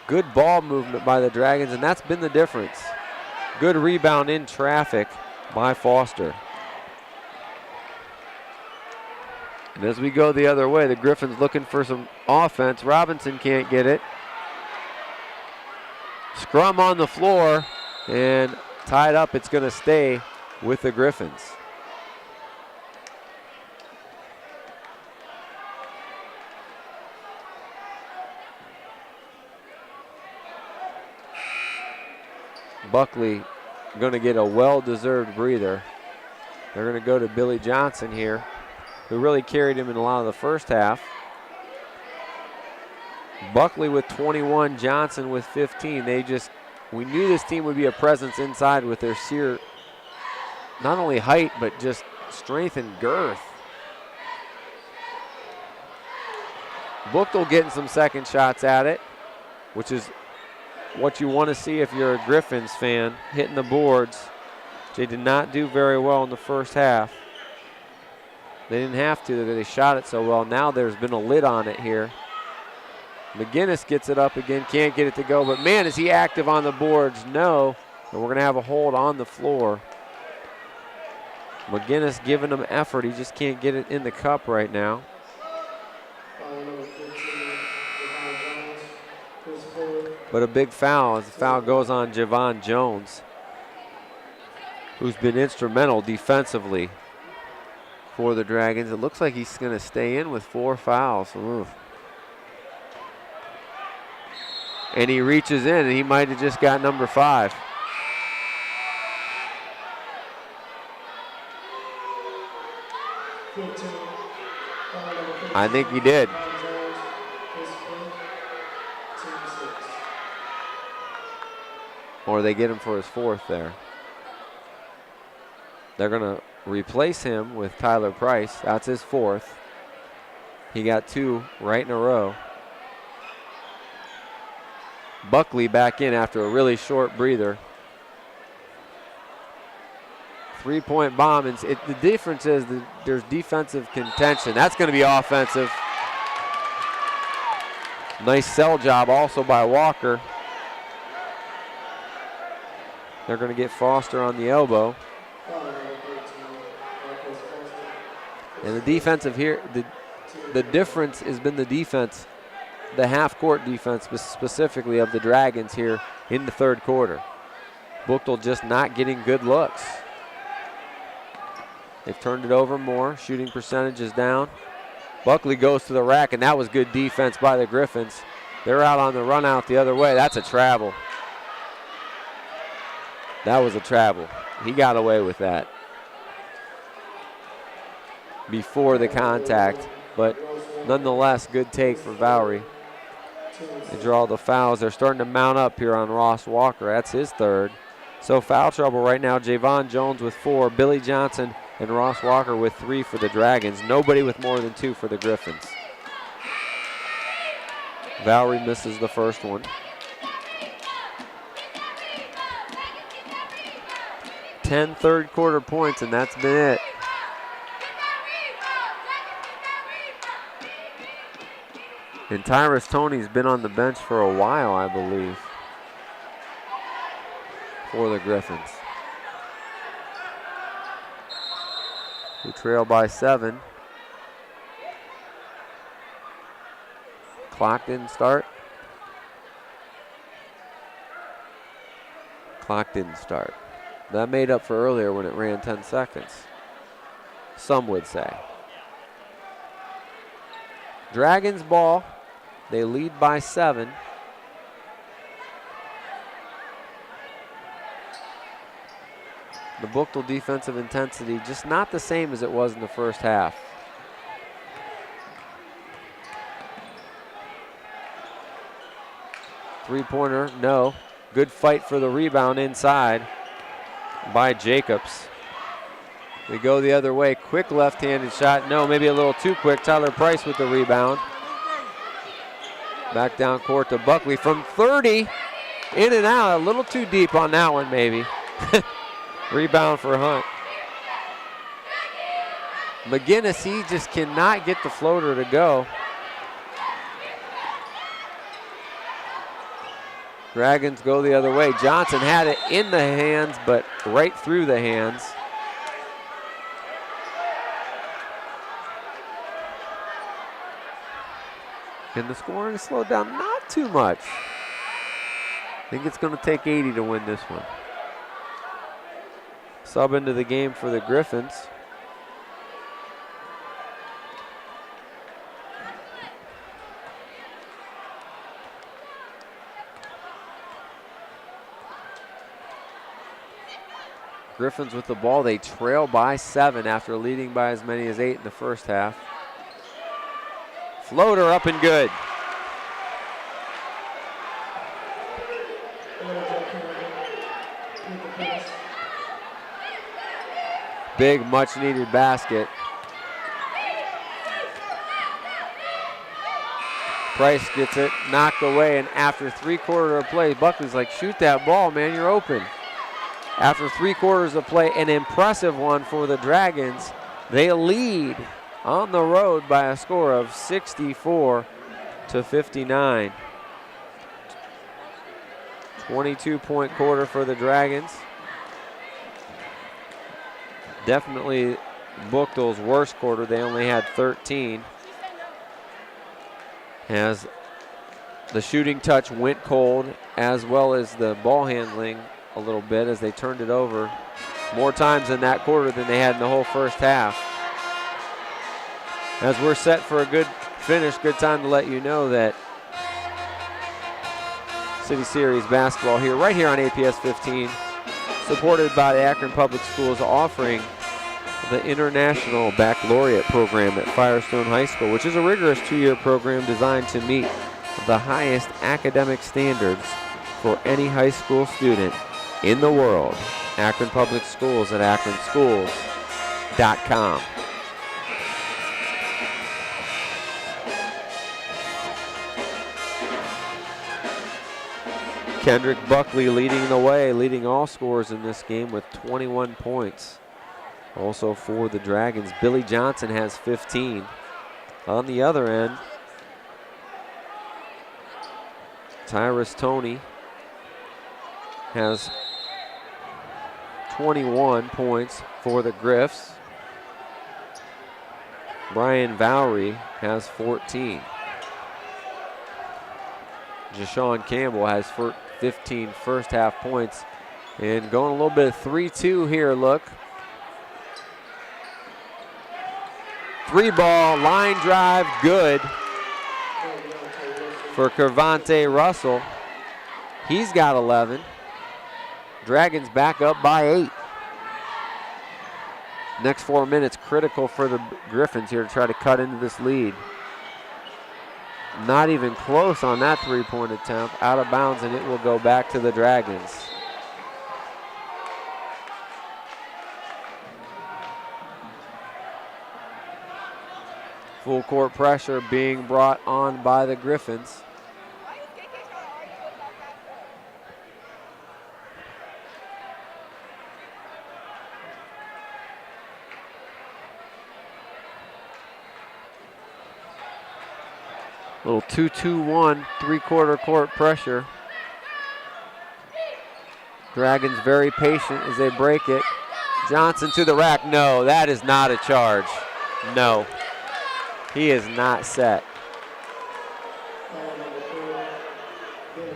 Good ball movement by the Dragons, and that's been the difference. Good rebound in traffic by Foster. And as we go the other way, the Griffins looking for some offense. Robinson can't get it. Scrum on the floor, and tied up. It's going to stay with the Griffins. Buckley going to get a well-deserved breather. They're going to go to Billy Johnson here, who really carried him in a lot of the first half. Buckley with 21, Johnson with 15. We knew this team would be a presence inside with their sheer, not only height, but just strength and girth. Buchtel getting some second shots at it, which is what you want to see if you're a Griffins fan, hitting the boards. They did not do very well in the first half. They didn't have to, they shot it so well. Now there's been a lid on it here. McGinnis gets it up again, can't get it to go, but man, is he active on the boards? No, and we're gonna have a hold on the floor. McGinnis giving him effort, he just can't get it in the cup right now. But a big foul as the foul goes on Javon Jones, who's been instrumental defensively for the Dragons. It looks like he's going to stay in with 4 fouls. Ooh. And he reaches in, and he might have just got number 5. I think he did. Or they get him for his 4th there. They're going to replace him with Tyler Price. That's his 4th. He got 2 right in a row. Buckley back in after a really short breather. 3-point bomb. And the difference is that there's defensive contention. That's going to be offensive. Nice sell job also by Walker. They're going to get Foster on the elbow. And the defensive here, the difference has been the defense, the half-court defense specifically of the Dragons here in the 3rd quarter. Buchtel just not getting good looks. They've turned it over more. Shooting percentage is down. Buckley goes to the rack, and that was good defense by the Griffins. They're out on the run out the other way. That's a travel. That was a travel. He got away with that before the contact, but nonetheless, good take for Vowry. They draw the fouls. They're starting to mount up here on Ross Walker. That's his 3rd. So foul trouble right now. Javon Jones with 4, Billy Johnson and Ross Walker with 3 for the Dragons. Nobody with more than 2 for the Griffins. Vowry misses the first one. 10 3rd quarter points, and that's been it. And Tyrus Toney's been on the bench for a while, I believe, for the Griffins, who trail by 7. Clock didn't start. Clock didn't start. That made up for earlier when it ran 10 seconds, some would say. Dragons ball. They lead by 7. The Buchtel defensive intensity just not the same as it was in the first half. Three-pointer, no. Good fight for the rebound inside by Jacobs. We go the other way. Quick left-handed shot. No, maybe a little too quick. Tyler Price with the rebound. Back down court to Buckley from 30. In and out. A little too deep on that one, maybe. Rebound for Hunt. McGinnis, he just cannot get the floater to go. Dragons go the other way. Johnson had it in the hands, but right through the hands. Can the scoring slow down? Not too much. I think it's going to take 80 to win this one. Sub into the game for the Griffins. Griffins with the ball. They trail by 7 after leading by as many as 8 in the first half. Floater up and good. Big, much needed basket. Price gets it knocked away, and after 3/4 of play, Buckley's like, shoot that ball, man, you're open. After 3/4 of play, an impressive one for the Dragons. They lead on the road by a score of 64-59. 22-point quarter for the Dragons. Definitely Buchtel's worst quarter. They only had 13. As the shooting touch went cold, as well as the ball handling a little bit as they turned it over more times in that quarter than they had in the whole first half. As we're set for a good finish, good time to let you know that City Series basketball here, right here on APS 15, supported by the Akron Public Schools, offering the International Baccalaureate program at Firestone High School, which is a rigorous 2-year program designed to meet the highest academic standards for any high school student in the world. Akron Public Schools at akronschools.com. Kendrick Buckley leading the way, leading all scorers in this game with 21 points. Also for the Dragons, Billy Johnson has 15. On the other end, Tyrus Toney has 21 points for the Griffs. Brian Vowry has 14. Jashawn Campbell has 15 first half points. And going a little bit of 3-2 here, look. 3-ball, line drive, good for Kervonte Russell. He's got 11. Dragons back up by 8. Next 4 minutes critical for the Griffins here to try to cut into this lead. Not even close on that 3-point attempt. Out of bounds, and it will go back to the Dragons. Full court pressure being brought on by the Griffins. Little 2-2-1, 3/4 court pressure. Dragons very patient as they break it. Johnson to the rack. No, that is not a charge. No, he is not set.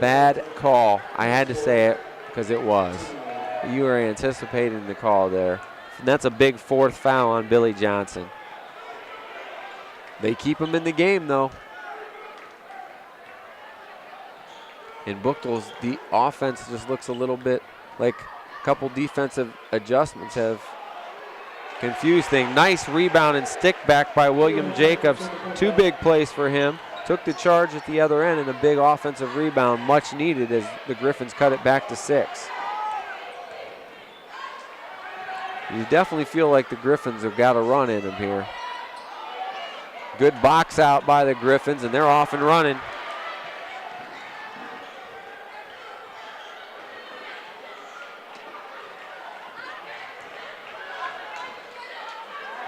Bad call. I had to say it because it was. You were anticipating the call there. And that's a big 4th foul on Billy Johnson. They keep him in the game though. And Buchtel's the offense just looks a little bit like a couple defensive adjustments have confused things. Nice rebound and stick back by William Jacobs. 2 big plays for him. Took the charge at the other end and a big offensive rebound, much needed as the Griffins cut it back to 6. You definitely feel like the Griffins have got a run in them here. Good box out by the Griffins, and they're off and running.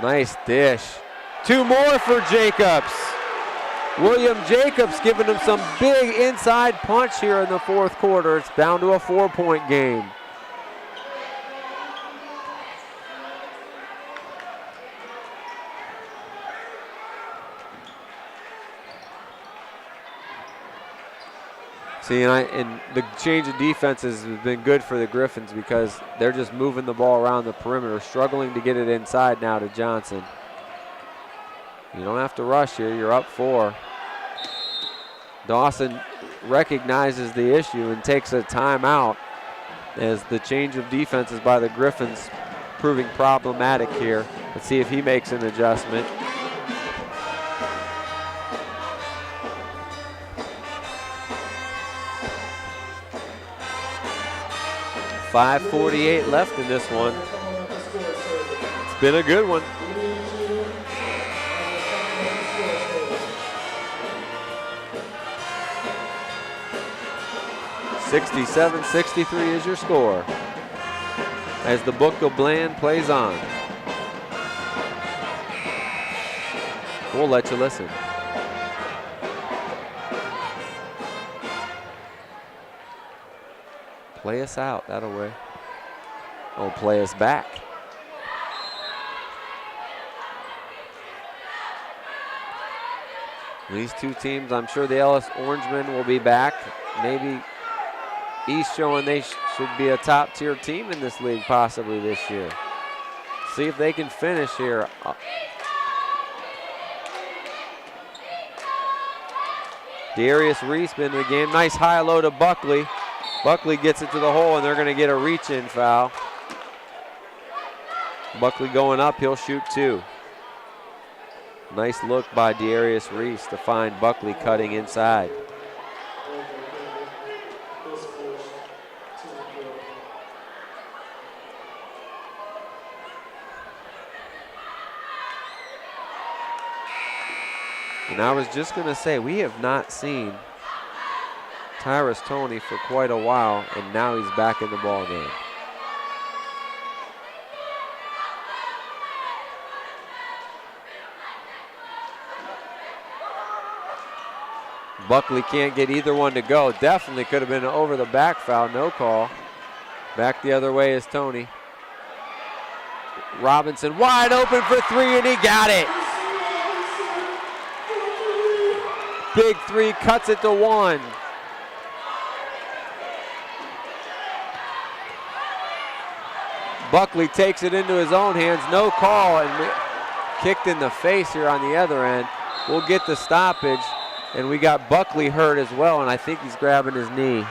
Nice dish. 2 more for Jacobs. William Jacobs giving him some big inside punch here in the 4th quarter. It's down to a 4-point game. See, and the change of defenses has been good for the Griffins because they're just moving the ball around the perimeter, struggling to get it inside now to Johnson. You don't have to rush here. You're up 4. Dawson recognizes the issue and takes a timeout as the change of defenses by the Griffins proving problematic here. Let's see if he makes an adjustment. .548 left in this one. It's been a good one. .67-63 is your score as the Buchtel Bland plays on. We'll let you listen. Play us out, that'll way. Oh, play us back. These two teams, I'm sure the Ellis Orangemen will be back. Maybe East showing they should be a top tier team in this league possibly this year. See if they can finish here. Darius Reese been in the game. Nice high low to Buckley. Buckley gets it to the hole, and they're going to get a reach-in foul. Buckley going up, he'll shoot 2. Nice look by Darius Reese to find Buckley cutting inside. And I was just going to say, we have not seen Tyrus Toney for quite a while, and now he's back in the ball game. Buckley can't get either one to go. Definitely could have been an over the back foul, no call. Back the other way is Toney. Robinson wide open for 3, and he got it. Big 3, cuts it to 1. Buckley takes it into his own hands, no call, and kicked in the face here on the other end. We'll get the stoppage, and we got Buckley hurt as well, and I think he's grabbing his knee.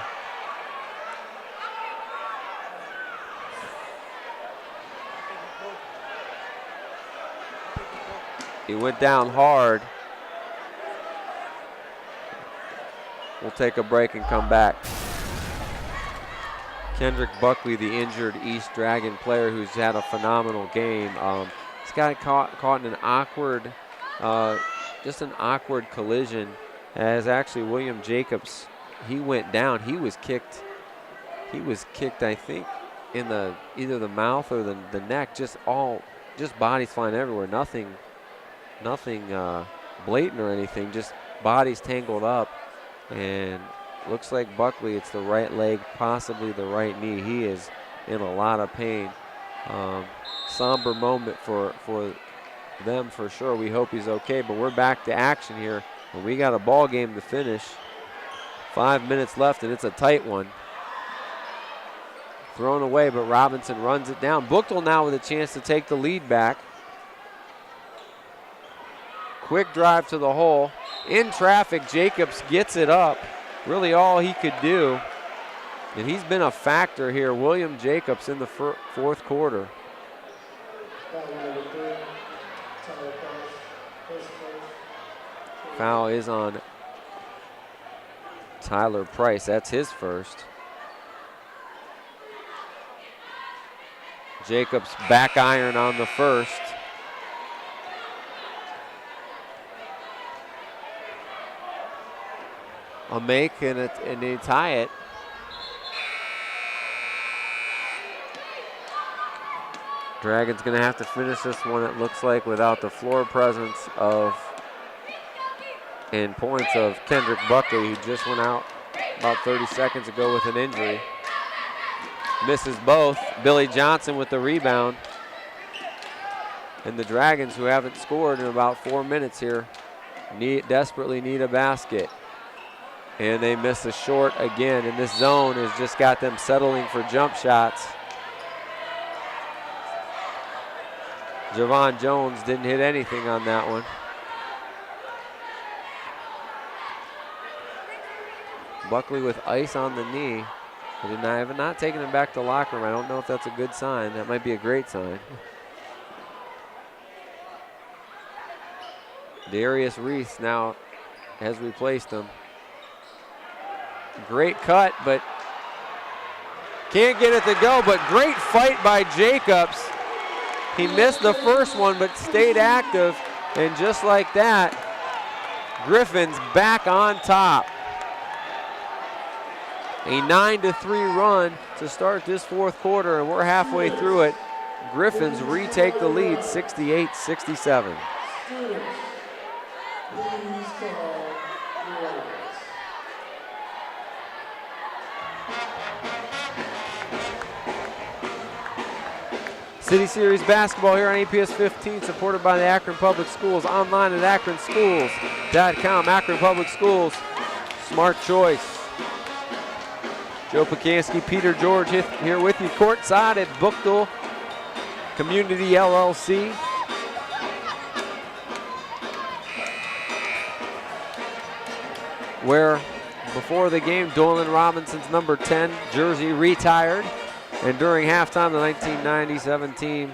He went down hard. We'll take a break and come back. Kendrick Buckley, the injured East Dragon player who's had a phenomenal game. He's got caught in an awkward, just an awkward collision as actually William Jacobs, he went down. He was kicked, I think, in either the mouth or the neck, just bodies flying everywhere. Nothing blatant or anything, just bodies tangled up. And looks like Buckley, it's the right leg, possibly the right knee. He is in a lot of pain. Somber moment for them for sure. We hope he's okay, but we're back to action here. And we got a ball game to finish. 5 minutes left, and it's a tight one. Thrown away, but Robinson runs it down. Buchtel now with a chance to take the lead back. Quick drive to the hole. In traffic, Jacobs gets it up. Really all he could do. And he's been a factor here, William Jacobs, in the 4th quarter. Foul is on Tyler Price. That's his first. Jacobs back iron on the first. A make and they tie it. Dragons gonna have to finish this one, it looks like, without the floor presence and points of Kendrick Buckley, who just went out about 30 seconds ago with an injury. Misses both. Billy Johnson with the rebound. And the Dragons, who haven't scored in about 4 minutes here, desperately need a basket. And they miss a short again, and this zone has just got them settling for jump shots. Javon Jones didn't hit anything on that one. Buckley with ice on the knee. I have not taken him back to the locker room. I don't know if that's a good sign. That might be a great sign. Darius Reese now has replaced him. Great cut, but can't get it to go, but great fight by Jacobs. He missed the first one, but stayed active, and just like that, Griffins back on top. A 9-3 run to start this fourth quarter, and we're halfway through it. Griffins retake the lead, 68-67. City Series basketball here on APS 15, supported by the Akron Public Schools. Online at akronschools.com. Akron Public Schools, smart choice. Joe Pacansky, Peter George here with you courtside at Buchtel Community LLC. Where before the game, Dolan Robinson's number 10 jersey retired. And during halftime, the 1997 team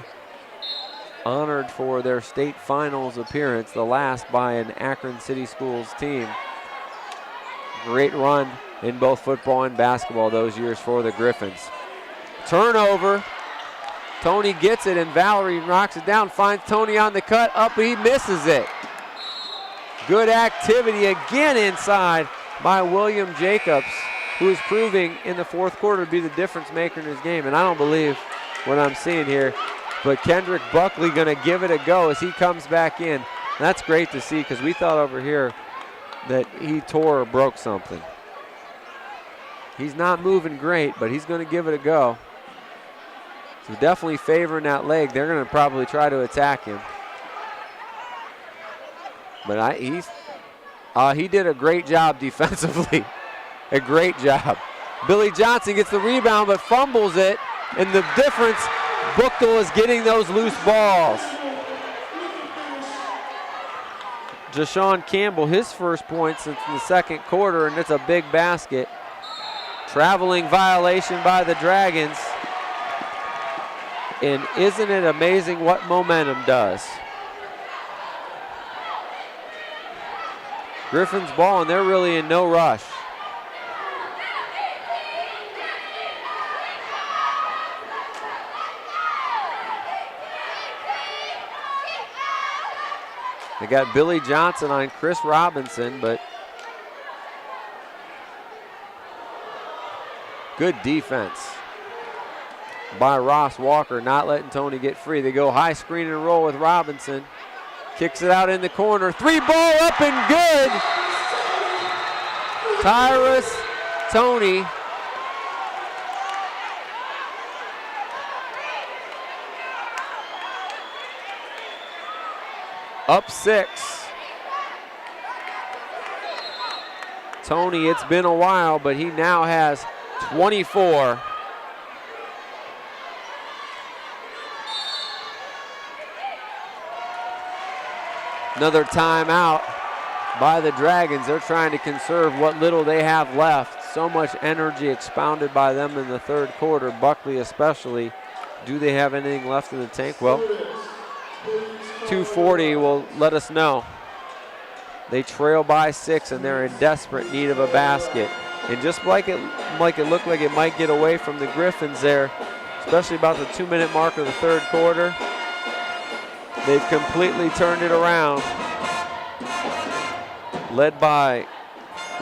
honored for their state finals appearance, the last by an Akron City Schools team. Great run in both football and basketball those years for the Griffins. Turnover. Tony gets it, and Valerie knocks it down, finds Tony on the cut, up, he misses it. Good activity again inside by William Jacobs, who is proving in the fourth quarter to be the difference maker in his game. And I don't believe what I'm seeing here, but Kendrick Buckley gonna give it a go as he comes back in. That's great to see, because we thought over here that he tore or broke something. He's not moving great, but he's gonna give it a go. So definitely favoring that leg. They're gonna probably try to attack him. But he did a great job defensively. A great job. Billy Johnson gets the rebound but fumbles it, and the difference, Buchtel is getting those loose balls. Jashawn Campbell, his first point since the second quarter, and it's a big basket. Traveling violation by the Dragons. And isn't it amazing what momentum does? Griffins ball, and they're really in no rush. They got Billy Johnson on Chris Robinson, but good defense by Ross Walker, not letting Tony get free. They go high screen and roll with Robinson. Kicks it out in the corner. Three ball up and good. Tyrus Tony. Up 6. Tony, it's been a while, but he now has 24. Another timeout by the Dragons. They're trying to conserve what little they have left. So much energy expounded by them in the third quarter, Buckley especially. Do they have anything left in the tank? Well, 2:40 will let us know. They trail by 6, and they're in desperate need of a basket. And just like it looked like it might get away from the Griffins there, especially about the 2-minute mark of the third quarter. They've completely turned it around. Led by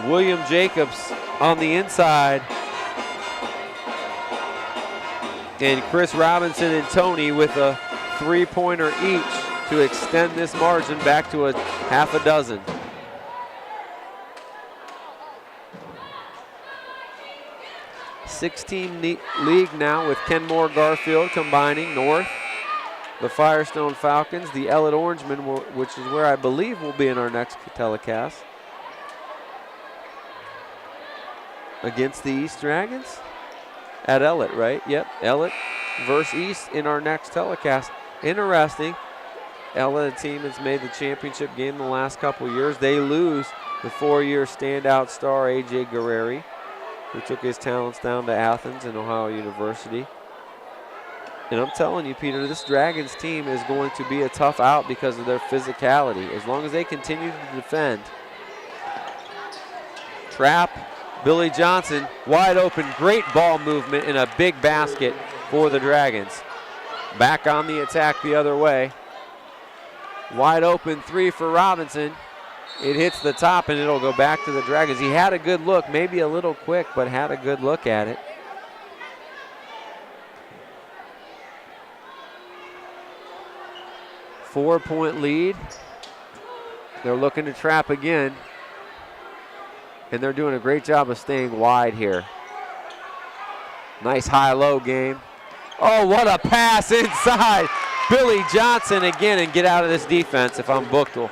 William Jacobs on the inside. And Chris Robinson and Tony with a 3-pointer each to extend this margin back to a half a dozen. Six-team league now with Kenmore Garfield combining north. The Firestone Falcons, the Ellett Orangemen, which is where I believe will be in our next telecast, against the East Dragons at Ellett, right? Yep, Ellett versus East in our next telecast. Interesting. Ellett, a team that's made the championship game the last couple years. They lose the 4-year standout star, A.J. Guerreri, who took his talents down to Athens and Ohio University. And I'm telling you, Peter, this Dragons team is going to be a tough out because of their physicality. As long as they continue to defend. Trap, Billy Johnson, wide open, great ball movement and a big basket for the Dragons. Back on the attack the other way. Wide open three for Robinson. It hits the top and it'll go back to the Dragons. He had a good look, maybe a little quick, but had a good look at it. Four-point lead. They're looking to trap again. And they're doing a great job of staying wide here. Nice high-low game. Oh, what a pass inside. Billy Johnson again, and get out of this defense if I'm Buchtel.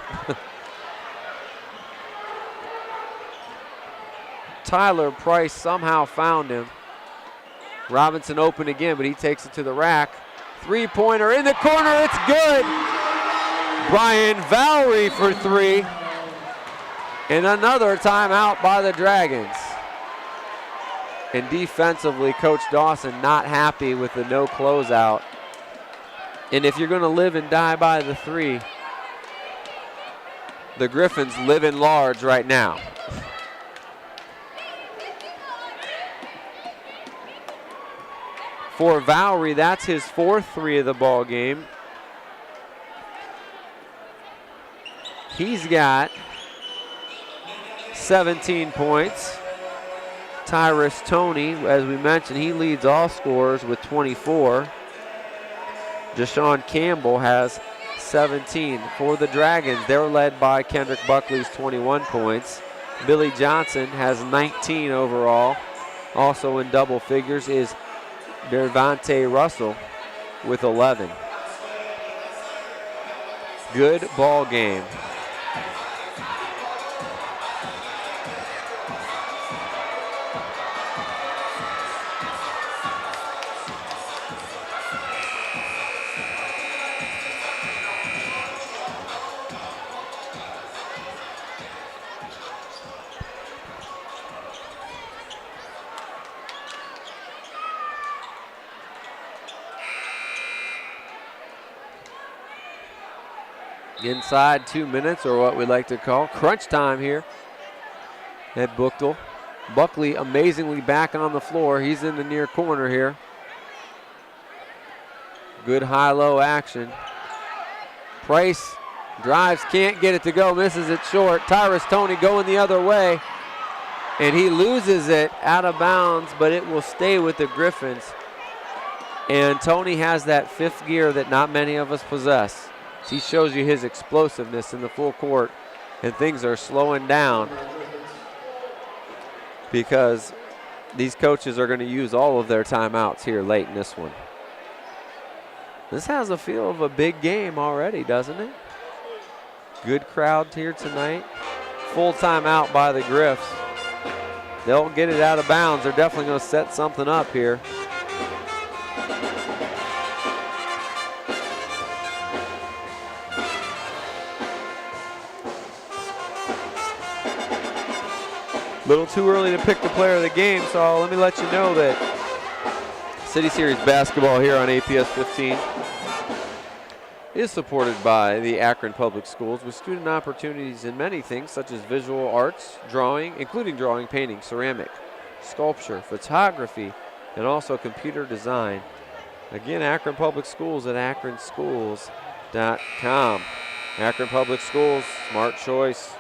Tyler Price somehow found him. Robinson open again, but he takes it to the rack. Three-pointer in the corner, it's good. Brian Valerie for three. And another timeout by the Dragons. And defensively, Coach Dawson not happy with the no closeout. And if you're going to live and die by the three, the Griffins live in large right now. For Valerie, that's his fourth three of the ball game. He's got 17 points. Tyrus Toney, as we mentioned, he leads all scorers with 24. Deshaun Campbell has 17. For the Dragons, they're led by Kendrick Buckley's 21 points. Billy Johnson has 19 overall. Also in double figures is Dervante Russell with 11. Good ball game. Inside 2 minutes, or what we like to call crunch time here at Buchtel. Buckley amazingly back on the floor. He's in the near corner here. Good high-low action. Price drives, can't get it to go, misses it short. Tyrus Toney going the other way, and he loses it out of bounds, but it will stay with the Griffins. And Toney has that fifth gear that not many of us possess. He shows you his explosiveness in the full court, and things are slowing down because these coaches are going to use all of their timeouts here late in this one. This has a feel of a big game already, doesn't it? Good crowd here tonight. Full timeout by the Griffs. They'll get it out of bounds. They're definitely going to set something up here. Little too early to pick the player of the game, so let me let you know that City Series basketball here on APS 15 is supported by the Akron Public Schools with student opportunities in many things such as visual arts, drawing, including drawing, painting, ceramic, sculpture, photography, and also computer design. Again, Akron Public Schools at akronschools.com. Akron Public Schools, smart choice.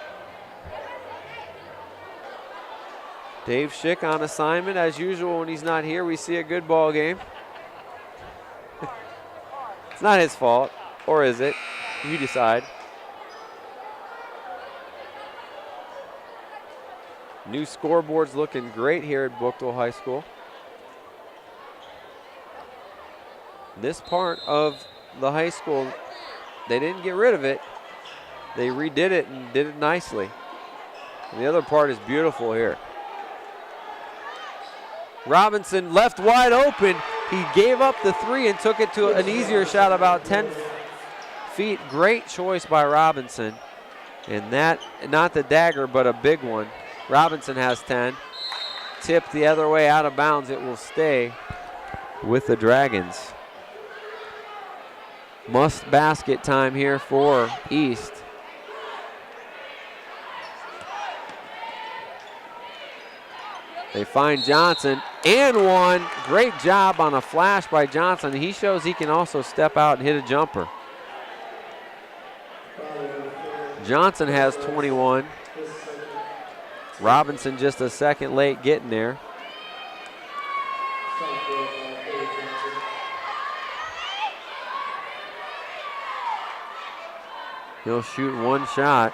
Dave Schick on assignment. As usual, when he's not here, we see a good ball game. It's not his fault, or is it? You decide. New scoreboard's looking great here at Buchtel High School. This part of the high school, they didn't get rid of it. They redid it and did it nicely. And the other part is beautiful here. Robinson left wide open. He gave up the three and took it to an easier shot about 10 feet. Great choice by Robinson. And that, not the dagger, but a big one. Robinson has 10. Tipped the other way out of bounds. It will stay with the Dragons. Must basket time here for East. They find Johnson and one. Great job on a flash by Johnson. He shows he can also step out and hit a jumper. Johnson has 21. Robinson just a second late getting there. He'll shoot one shot.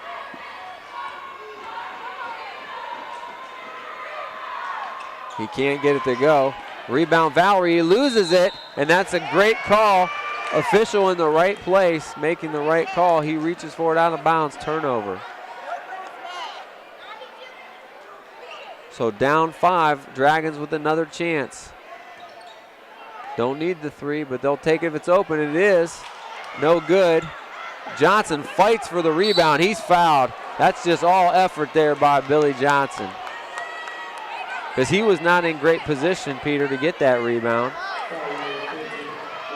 He can't get it to go. Rebound Valerie, he loses it, and that's a great call. Official in the right place, making the right call. He reaches for it out of bounds, turnover. So down 5, Dragons with another chance. Don't need the three, but they'll take it if it's open. It is. No good. Johnson fights for the rebound. He's fouled. That's just all effort there by Billy Johnson. Because he was not in great position, Peter, to get that rebound.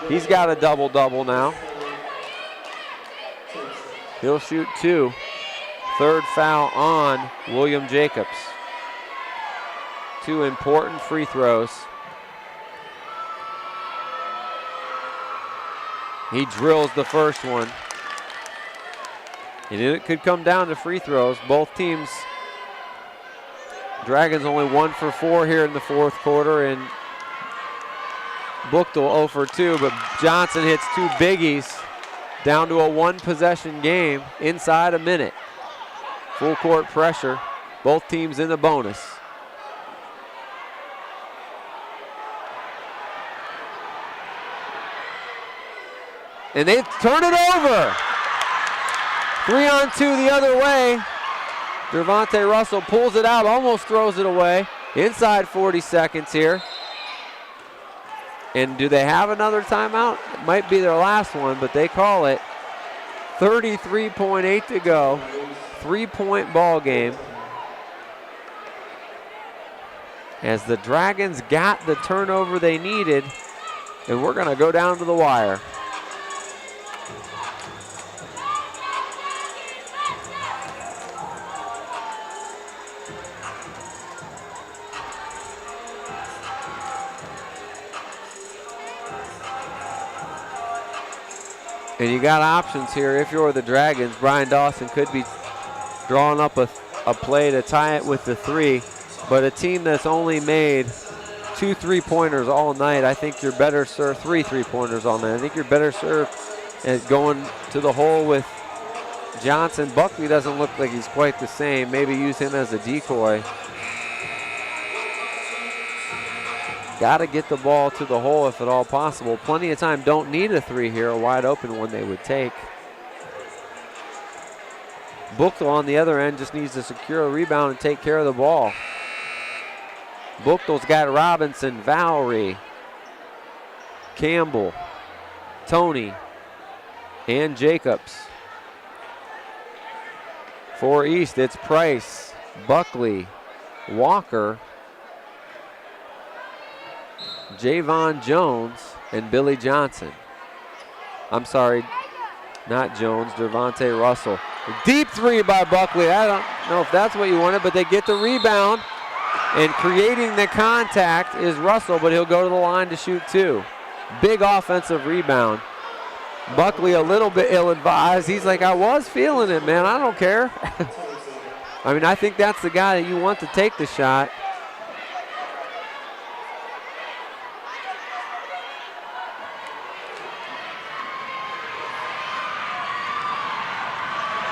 He's got a double-double now. He'll shoot 2. Third foul on William Jacobs. 2 important free throws. He drills the first one. And it could come down to free throws. Both teams, Dragons only 1 for 4 here in the fourth quarter, and Buchtel 0 for 2, but Johnson hits 2 biggies down to a 1-possession game inside a minute. Full court pressure, both teams in the bonus. And they turn it over. 3-on-2 the other way. Devontae Russell pulls it out, almost throws it away. Inside 40 seconds here. And do they have another timeout? It might be their last one, but they call it. 33.8 to go. 3-point ball game. As the Dragons got the turnover they needed, and we're going to go down to the wire. And you got options here if you're the Dragons. Brian Dawson could be drawing up a play to tie it with the 3. But a team that's only made 2 3-pointers all night, I think you're better served, 3 3-pointers all night. I think you're better served at going to the hole with Johnson. Buckley doesn't look like he's quite the same. Maybe use him as a decoy. Got to get the ball to the hole if at all possible. Plenty of time. Don't need a 3 here. A wide open one they would take. Buchtel on the other end just needs to secure a rebound and take care of the ball. Buchtel's got Robinson, Valerie, Campbell, Tony, and Jacobs. For East, it's Price, Buckley, Walker, Javon Jones, and Billy Johnson. I'm sorry, not Jones, Devontae Russell. Deep 3 by Buckley. I don't know if that's what you wanted, but they get the rebound. And creating the contact is Russell, but he'll go to the line to shoot 2. Big offensive rebound. Buckley a little bit ill-advised. He's like, I was feeling it, man. I don't care. I mean, I think that's the guy that you want to take the shot.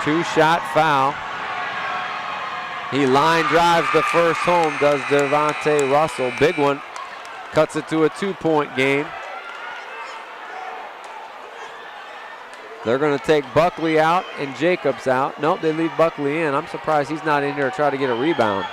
Two-shot foul. He line drives the first home, does Devontae Russell. Big one. Cuts it to a 2-point game. They're going to take Buckley out and Jacobs out. Nope, they leave Buckley in. I'm surprised he's not in here to try to get a rebound.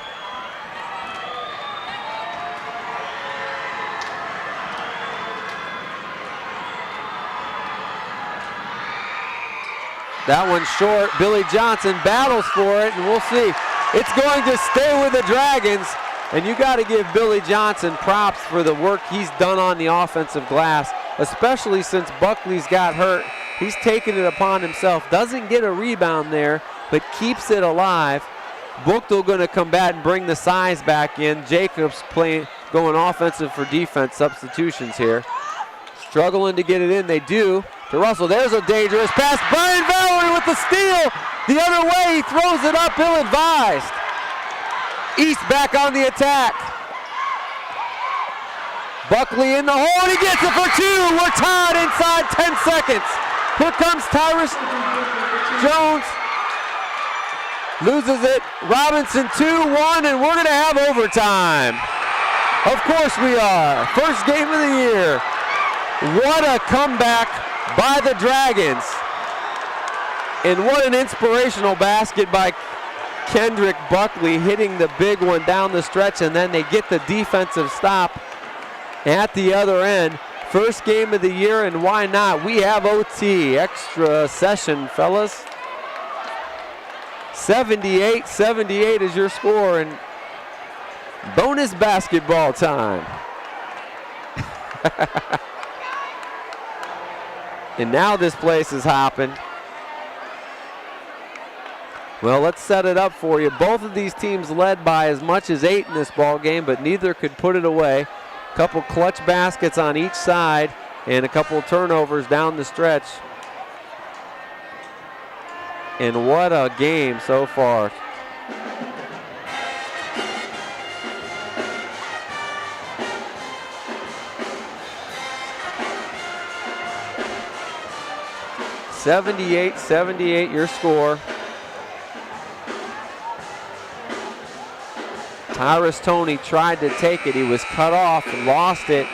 That one's short. Billy Johnson battles for it, and we'll see. It's going to stay with the Dragons, and you got to give Billy Johnson props for the work he's done on the offensive glass, especially since Buckley's got hurt. He's taken it upon himself. Doesn't get a rebound there, but keeps it alive. Buchtel going to come back and bring the size back in. Jacobs going offensive for defense substitutions here. Struggling to get it in, they do. To Russell, there's a dangerous pass. Brian Valerie with the steal. The other way, he throws it up, ill-advised. East back on the attack. Buckley in the hole, and he gets it for two. We're tied inside 10 seconds. Here comes Tyrus Jones. Loses it. Robinson 2-1, and we're going to have overtime. Of course we are. First game of the year. What a comeback by the Dragons. And what an inspirational basket by Kendrick Buckley, hitting the big one down the stretch, and then they get the defensive stop at the other end. First game of the year, and why not? We have OT, extra session, fellas. 78-78 is your score, and bonus basketball time. And now this place is hopping. Well, let's set it up for you. Both of these teams led by as much as 8 in this ball game, but neither could put it away. Couple clutch baskets on each side and a couple turnovers down the stretch. And what a game so far. (78-78) your score. Tyrus Toney tried to take it. He was cut off and lost it.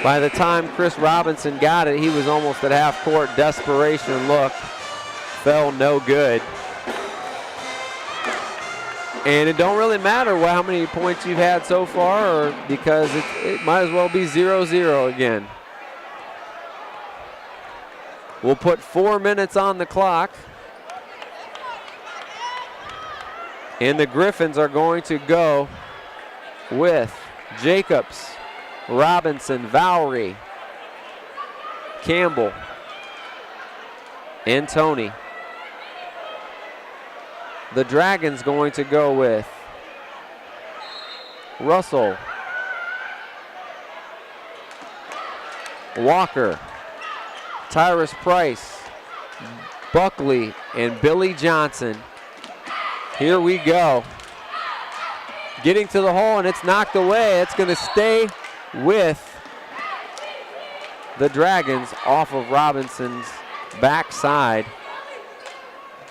By the time Chris Robinson got it, he was almost at half court. Desperation look. Fell no good. And it don't really matter how many points you've had so far, because it might as well be 0-0 again. We'll put 4 minutes on the clock. And the Griffins are going to go with Jacobs, Robinson, Valerie, Campbell, and Toney. The Dragons going to go with Russell, Walker, Tyrus Price, Buckley, and Billy Johnson. Here we go. Getting to the hole, and it's knocked away. It's going to stay with the Dragons off of Robinson's backside.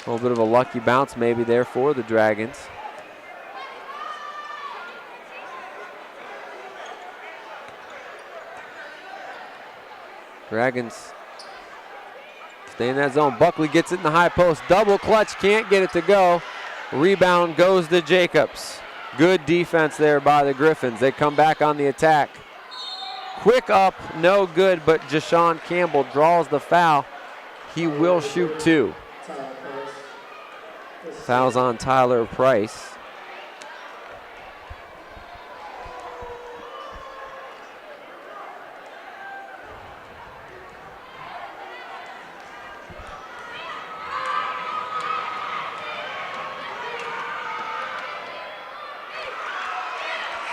A little bit of a lucky bounce maybe there for the Dragons. Dragons stay in that zone. Buckley gets it in the high post. Double clutch, can't get it to go. Rebound goes to Jacobs. Good defense there by the Griffins. They come back on the attack. Quick up, no good, but Jashawn Campbell draws the foul. He will shoot 2. Fouls on Tyler Price.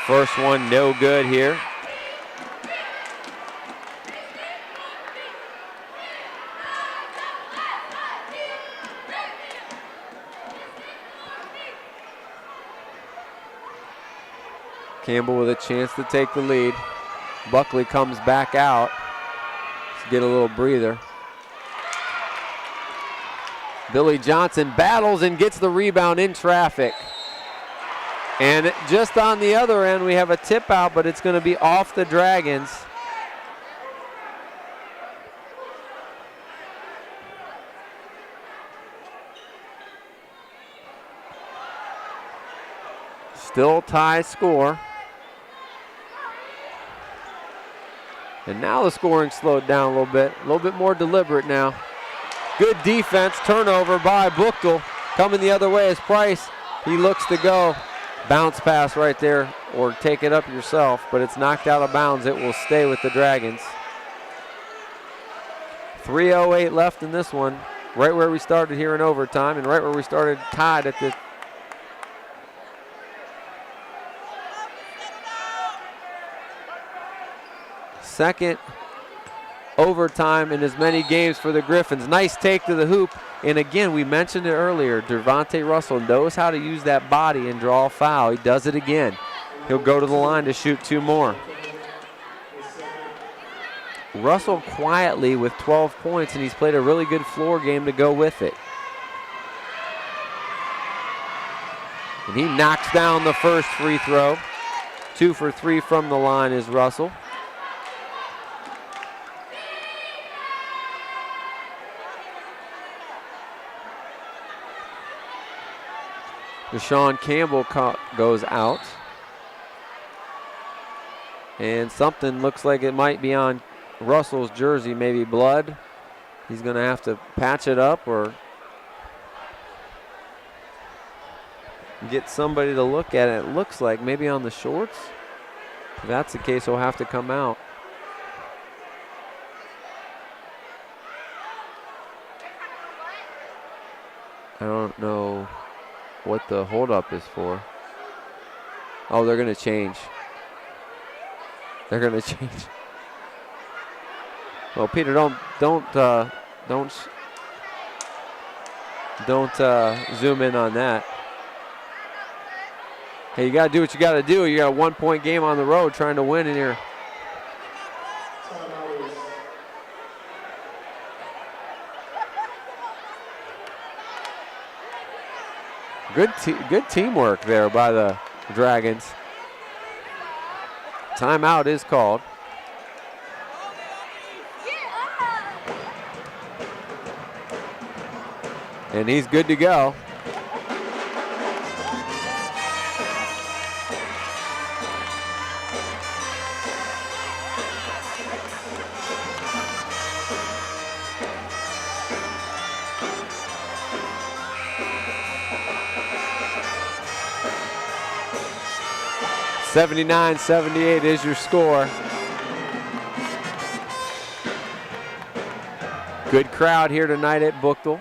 First one no good here. Campbell with a chance to take the lead. Buckley comes back out to get a little breather. Billy Johnson battles and gets the rebound in traffic. And just on the other end, we have a tip out, but it's going to be off the Dragons. Still tie score. And now the scoring slowed down a little bit more deliberate now. Good defense, turnover by Buchtel. Coming the other way is Price. He looks to go. Bounce pass right there, or take it up yourself, but it's knocked out of bounds. It will stay with the Dragons. 3:08 left in this one, right where we started here in overtime, and right where we started tied at the second overtime in as many games for the Griffins. Nice take to the hoop. And again, we mentioned it earlier, Devontae Russell knows how to use that body and draw a foul. He does it again. He'll go to the line to shoot 2 more. Russell quietly with 12 points, and he's played a really good floor game to go with it. And he knocks down the first free throw. 2 for 3 from the line is Russell. Deshaun Campbell goes out. And something looks like it might be on Russell's jersey, maybe blood. He's going to have to patch it up or get somebody to look at it. It looks like maybe on the shorts. If that's the case, he'll have to come out. I don't know what the holdup is for. Oh, they're going to change. They're going to change. Well, Peter, don't zoom in on that. Hey, you got to do what you got to do. You got a 1-point game on the road trying to win in here. Good teamwork there by the Dragons. Timeout is called. And he's good to go. (79-78) is your score. Good crowd here tonight at Buchtel.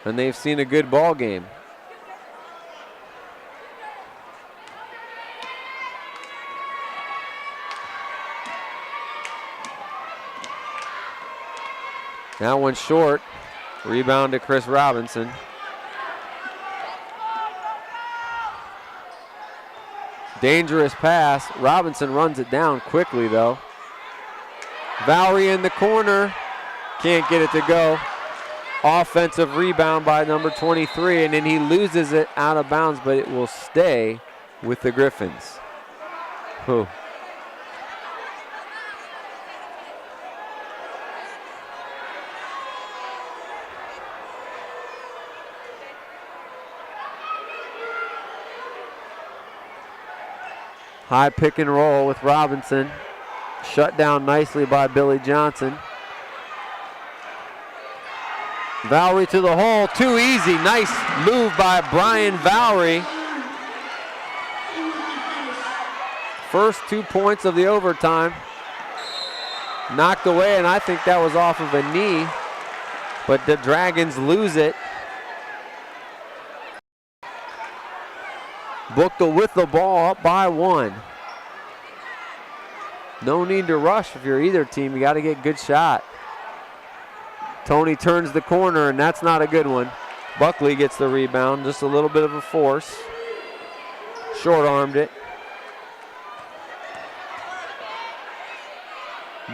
And they've seen a good ball game. That one short. Rebound to Chris Robinson. Dangerous pass. Robinson runs it down quickly though. Valerie in the corner. Can't get it to go. Offensive rebound by number 23, and then he loses it out of bounds, but it will stay with the Griffins. Whew. High pick and roll with Robinson. Shut down nicely by Billy Johnson. Valerie to the hole, too easy. Nice move by Brian Valerie. First 2 points of the overtime. Knocked away, and I think that was off of a knee. But the Dragons lose it. Buchtel with the ball, up by 1. No need to rush if you're either team. You got to get good shot. Tony turns the corner, and that's not a good one. Buckley gets the rebound, just a little bit of a force. short-armed it.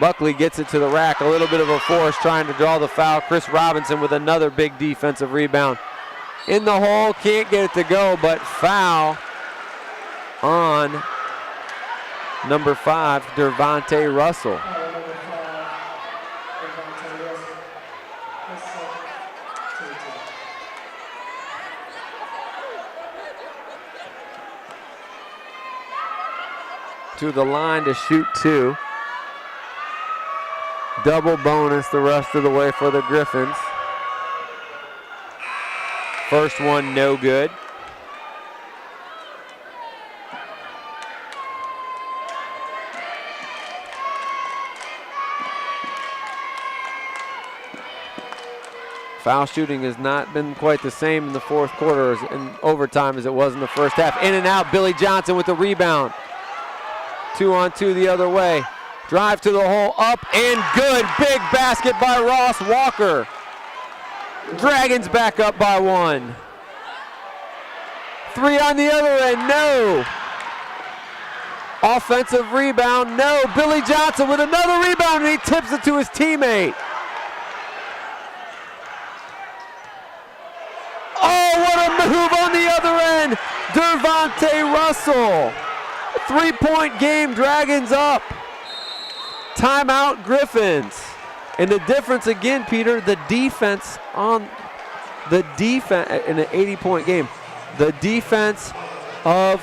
Buckley gets it to the rack. A little bit of a force trying to draw the foul. Chris Robinson with another big defensive rebound. In the hole, can't get it to go, but foul on number 5, Dervonte Russell. To the line to shoot 2. Double bonus the rest of the way for the Griffins. First one no good. Foul shooting has not been quite the same in the fourth quarter in overtime as it was in the first half. In and out, Billy Johnson with the rebound. 2-on-2 the other way. Drive to the hole, up and good. Big basket by Ross Walker. Dragons back up by 1. 3 on the other end, no. Offensive rebound, no. Billy Johnson with another rebound, and he tips it to his teammate. Oh, what a move on the other end. Dervonte Russell. 3-point game, Dragons up. Timeout, Griffins. And the difference again, Peter, the defense on the defense in an 80-point game. The defense of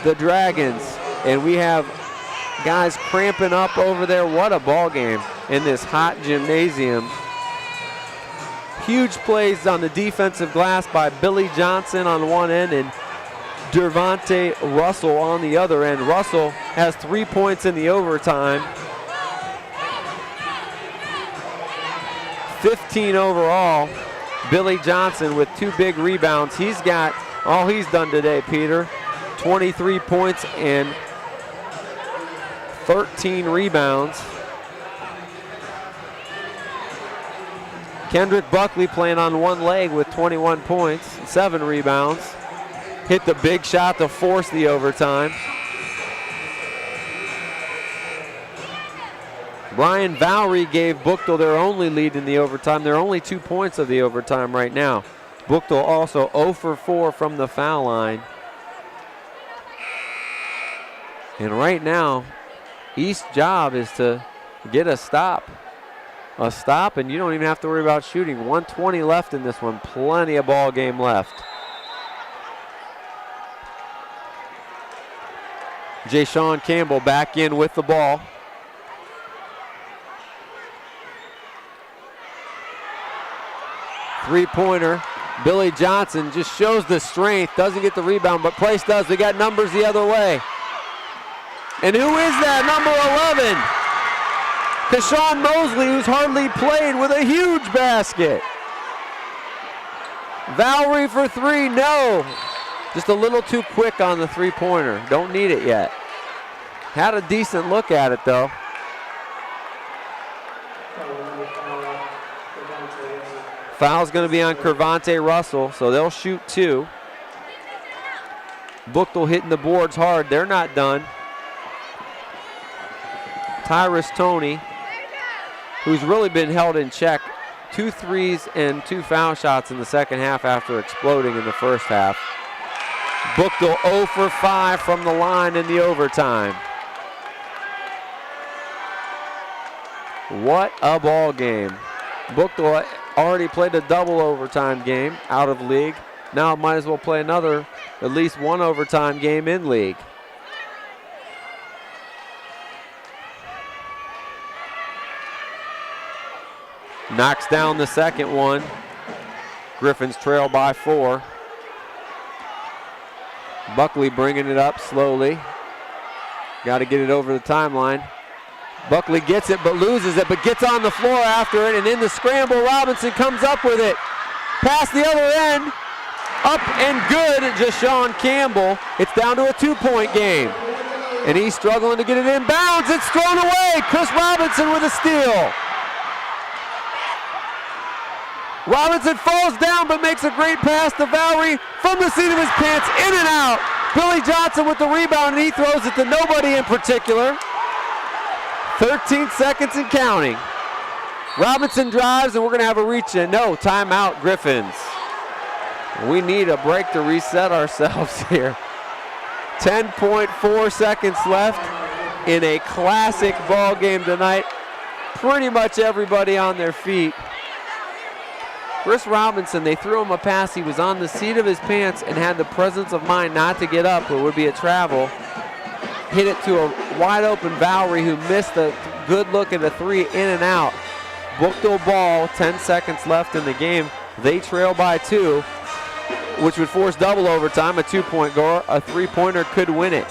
the Dragons. And we have guys cramping up over there. What a ball game in this hot gymnasium. Huge plays on the defensive glass by Billy Johnson on one end and Dervonte Russell on the other end. Russell has 3 points in the overtime. 15 overall. Billy Johnson with 2 big rebounds. He's got all he's done today, Peter. 23 points and 13 rebounds. Kendrick Buckley playing on one leg with 21 points, 7 rebounds. Hit the big shot to force the overtime. Brian Vowry gave Buchtel their only lead in the overtime. They're only 2 points of the overtime right now. Buchtel also 0 for 4 from the foul line. And right now, East's job is to get a stop. A stop, and you don't even have to worry about shooting. 1:20 left in this one. Plenty of ball game left. Jay-Sean Campbell back in with the ball. Three-pointer. Billy Johnson just shows the strength. Doesn't get the rebound, but Place does. We got numbers the other way. And who is that? Number 11. Kashawn Mosley, who's hardly played, with a huge basket. Vowry for 3, no. Just a little too quick on the three-pointer. Don't need it yet. Had a decent look at it, though. Foul's going to be on Dervonte Russell, so they'll shoot 2. Buchtel hitting the boards hard. They're not done. Tyrus Toney, who's really been held in check. 2 threes and 2 foul shots in the second half after exploding in the first half. Buchtel 0 for 5 from the line in the overtime. What a ball game. Buchtel already played a double overtime game out of league. Now might as well play another, at least one overtime game in league. Knocks down the second one. Griffins trail by 4. Buckley bringing it up slowly. Got to get it over the timeline. Buckley gets it but loses it, but gets on the floor after it, and in the scramble, Robinson comes up with it. Past the other end, up and good, Ja'Shawn Campbell. It's down to a 2-point game. And he's struggling to get it inbounds. It's thrown away. Chris Robinson with a steal. Robinson falls down but makes a great pass to Vowry from the seat of his pants, in and out. Billy Johnson with the rebound, and he throws it to nobody in particular. 13 seconds and counting. Robinson drives, and we're going to have a reach in. No, timeout, Griffins. We need a break to reset ourselves here. 10.4 seconds left in a classic ball game tonight. Pretty much everybody on their feet. Chris Robinson, they threw him a pass. He was on the seat of his pants and had the presence of mind not to get up. It would be a travel. Hit it to a wide open Valerie, who missed a good look at a three, in and out. Buchtel ball, 10 seconds left in the game. They trail by 2, which would force double overtime. A 2-point goal, a 3-pointer could win it.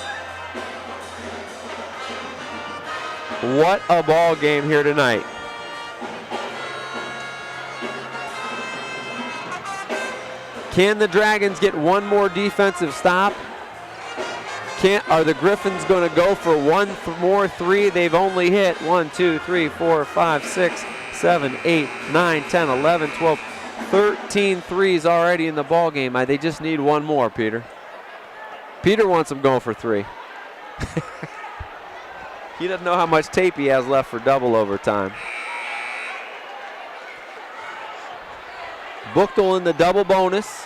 What a ball game here tonight. Can the Dragons get one more defensive stop? Are the Griffins going to go for one more three? They've only hit 1, 2, 3, 4, 5, 6, 7, 8, 9, 10, 11, 12, 13 threes already in the ball game. They just need one more, Peter. Peter wants them going for 3. He doesn't know how much tape he has left for double overtime. Buchtel in the double bonus.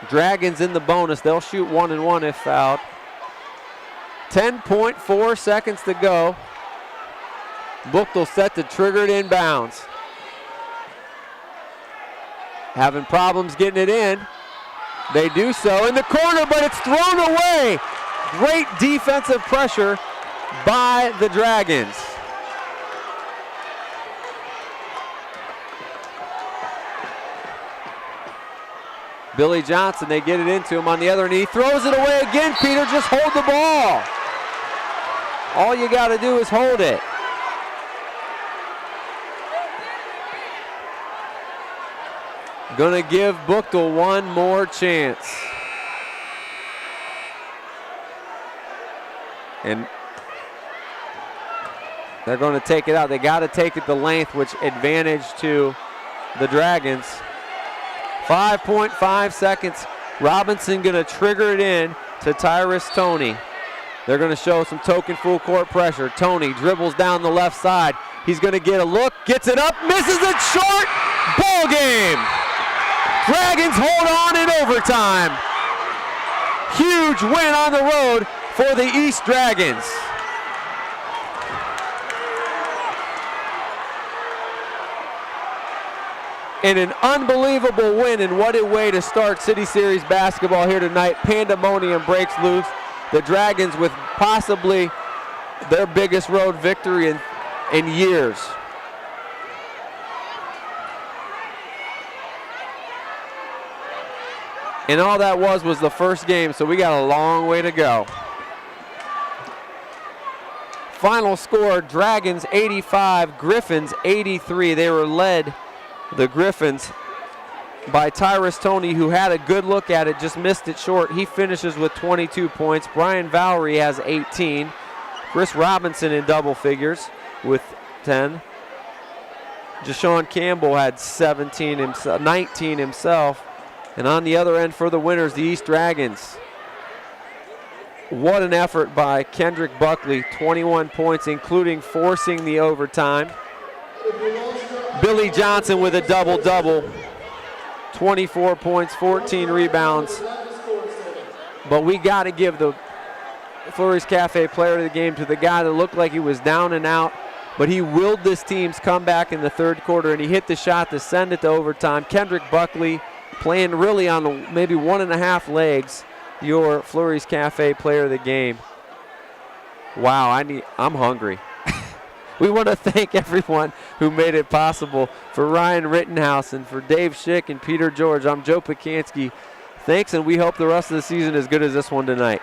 Dragons in the bonus. They'll shoot 1 and 1 if fouled. 10.4 seconds to go. Buchtel set to trigger it inbounds. Having problems getting it in. They do so in the corner, but it's thrown away. Great defensive pressure by the Dragons. Billy Johnson, they get it into him on the other knee. Throws it away again, Peter. Just hold the ball. All you got to do is hold it. Gonna give Buchtel one more chance. And they're going to take it out. They got to take it the length, which advantage to the Dragons. 5.5 seconds. Robinson going to trigger it in to Tyrus Toney. They're going to show some token full court pressure. Toney dribbles down the left side. He's going to get a look, gets it up, misses it short. Ball game. Dragons hold on in overtime. Huge win on the road for the East Dragons. And an unbelievable win, and what a way to start City Series basketball here tonight. Pandemonium breaks loose. The Dragons with possibly their biggest road victory in years. And all that was the first game, so we got a long way to go. Final score, Dragons 85, Griffins 83. They were led, the Griffins, by Tyrus Toney, who had a good look at it, just missed it short. He finishes with 22 points. Brian Valerie has 18. Chris Robinson in double figures with 10. Jashawn Campbell had 19 himself. And on the other end for the winners, the East Dragons. What an effort by Kendrick Buckley, 21 points, including forcing the overtime. Billy Johnson with a double-double, 24 points, 14 rebounds. But we got to give the Fleury's Cafe player of the game to the guy that looked like he was down and out, but he willed this team's comeback in the third quarter, and he hit the shot to send it to overtime. Kendrick Buckley playing really on maybe 1.5 legs, your Fleury's Cafe player of the game. Wow, I'm hungry. We want to thank everyone who made it possible. For Ryan Rittenhouse and for Dave Schick and Peter George, I'm Joe Pacansky. Thanks, and we hope the rest of the season is as good as this one tonight.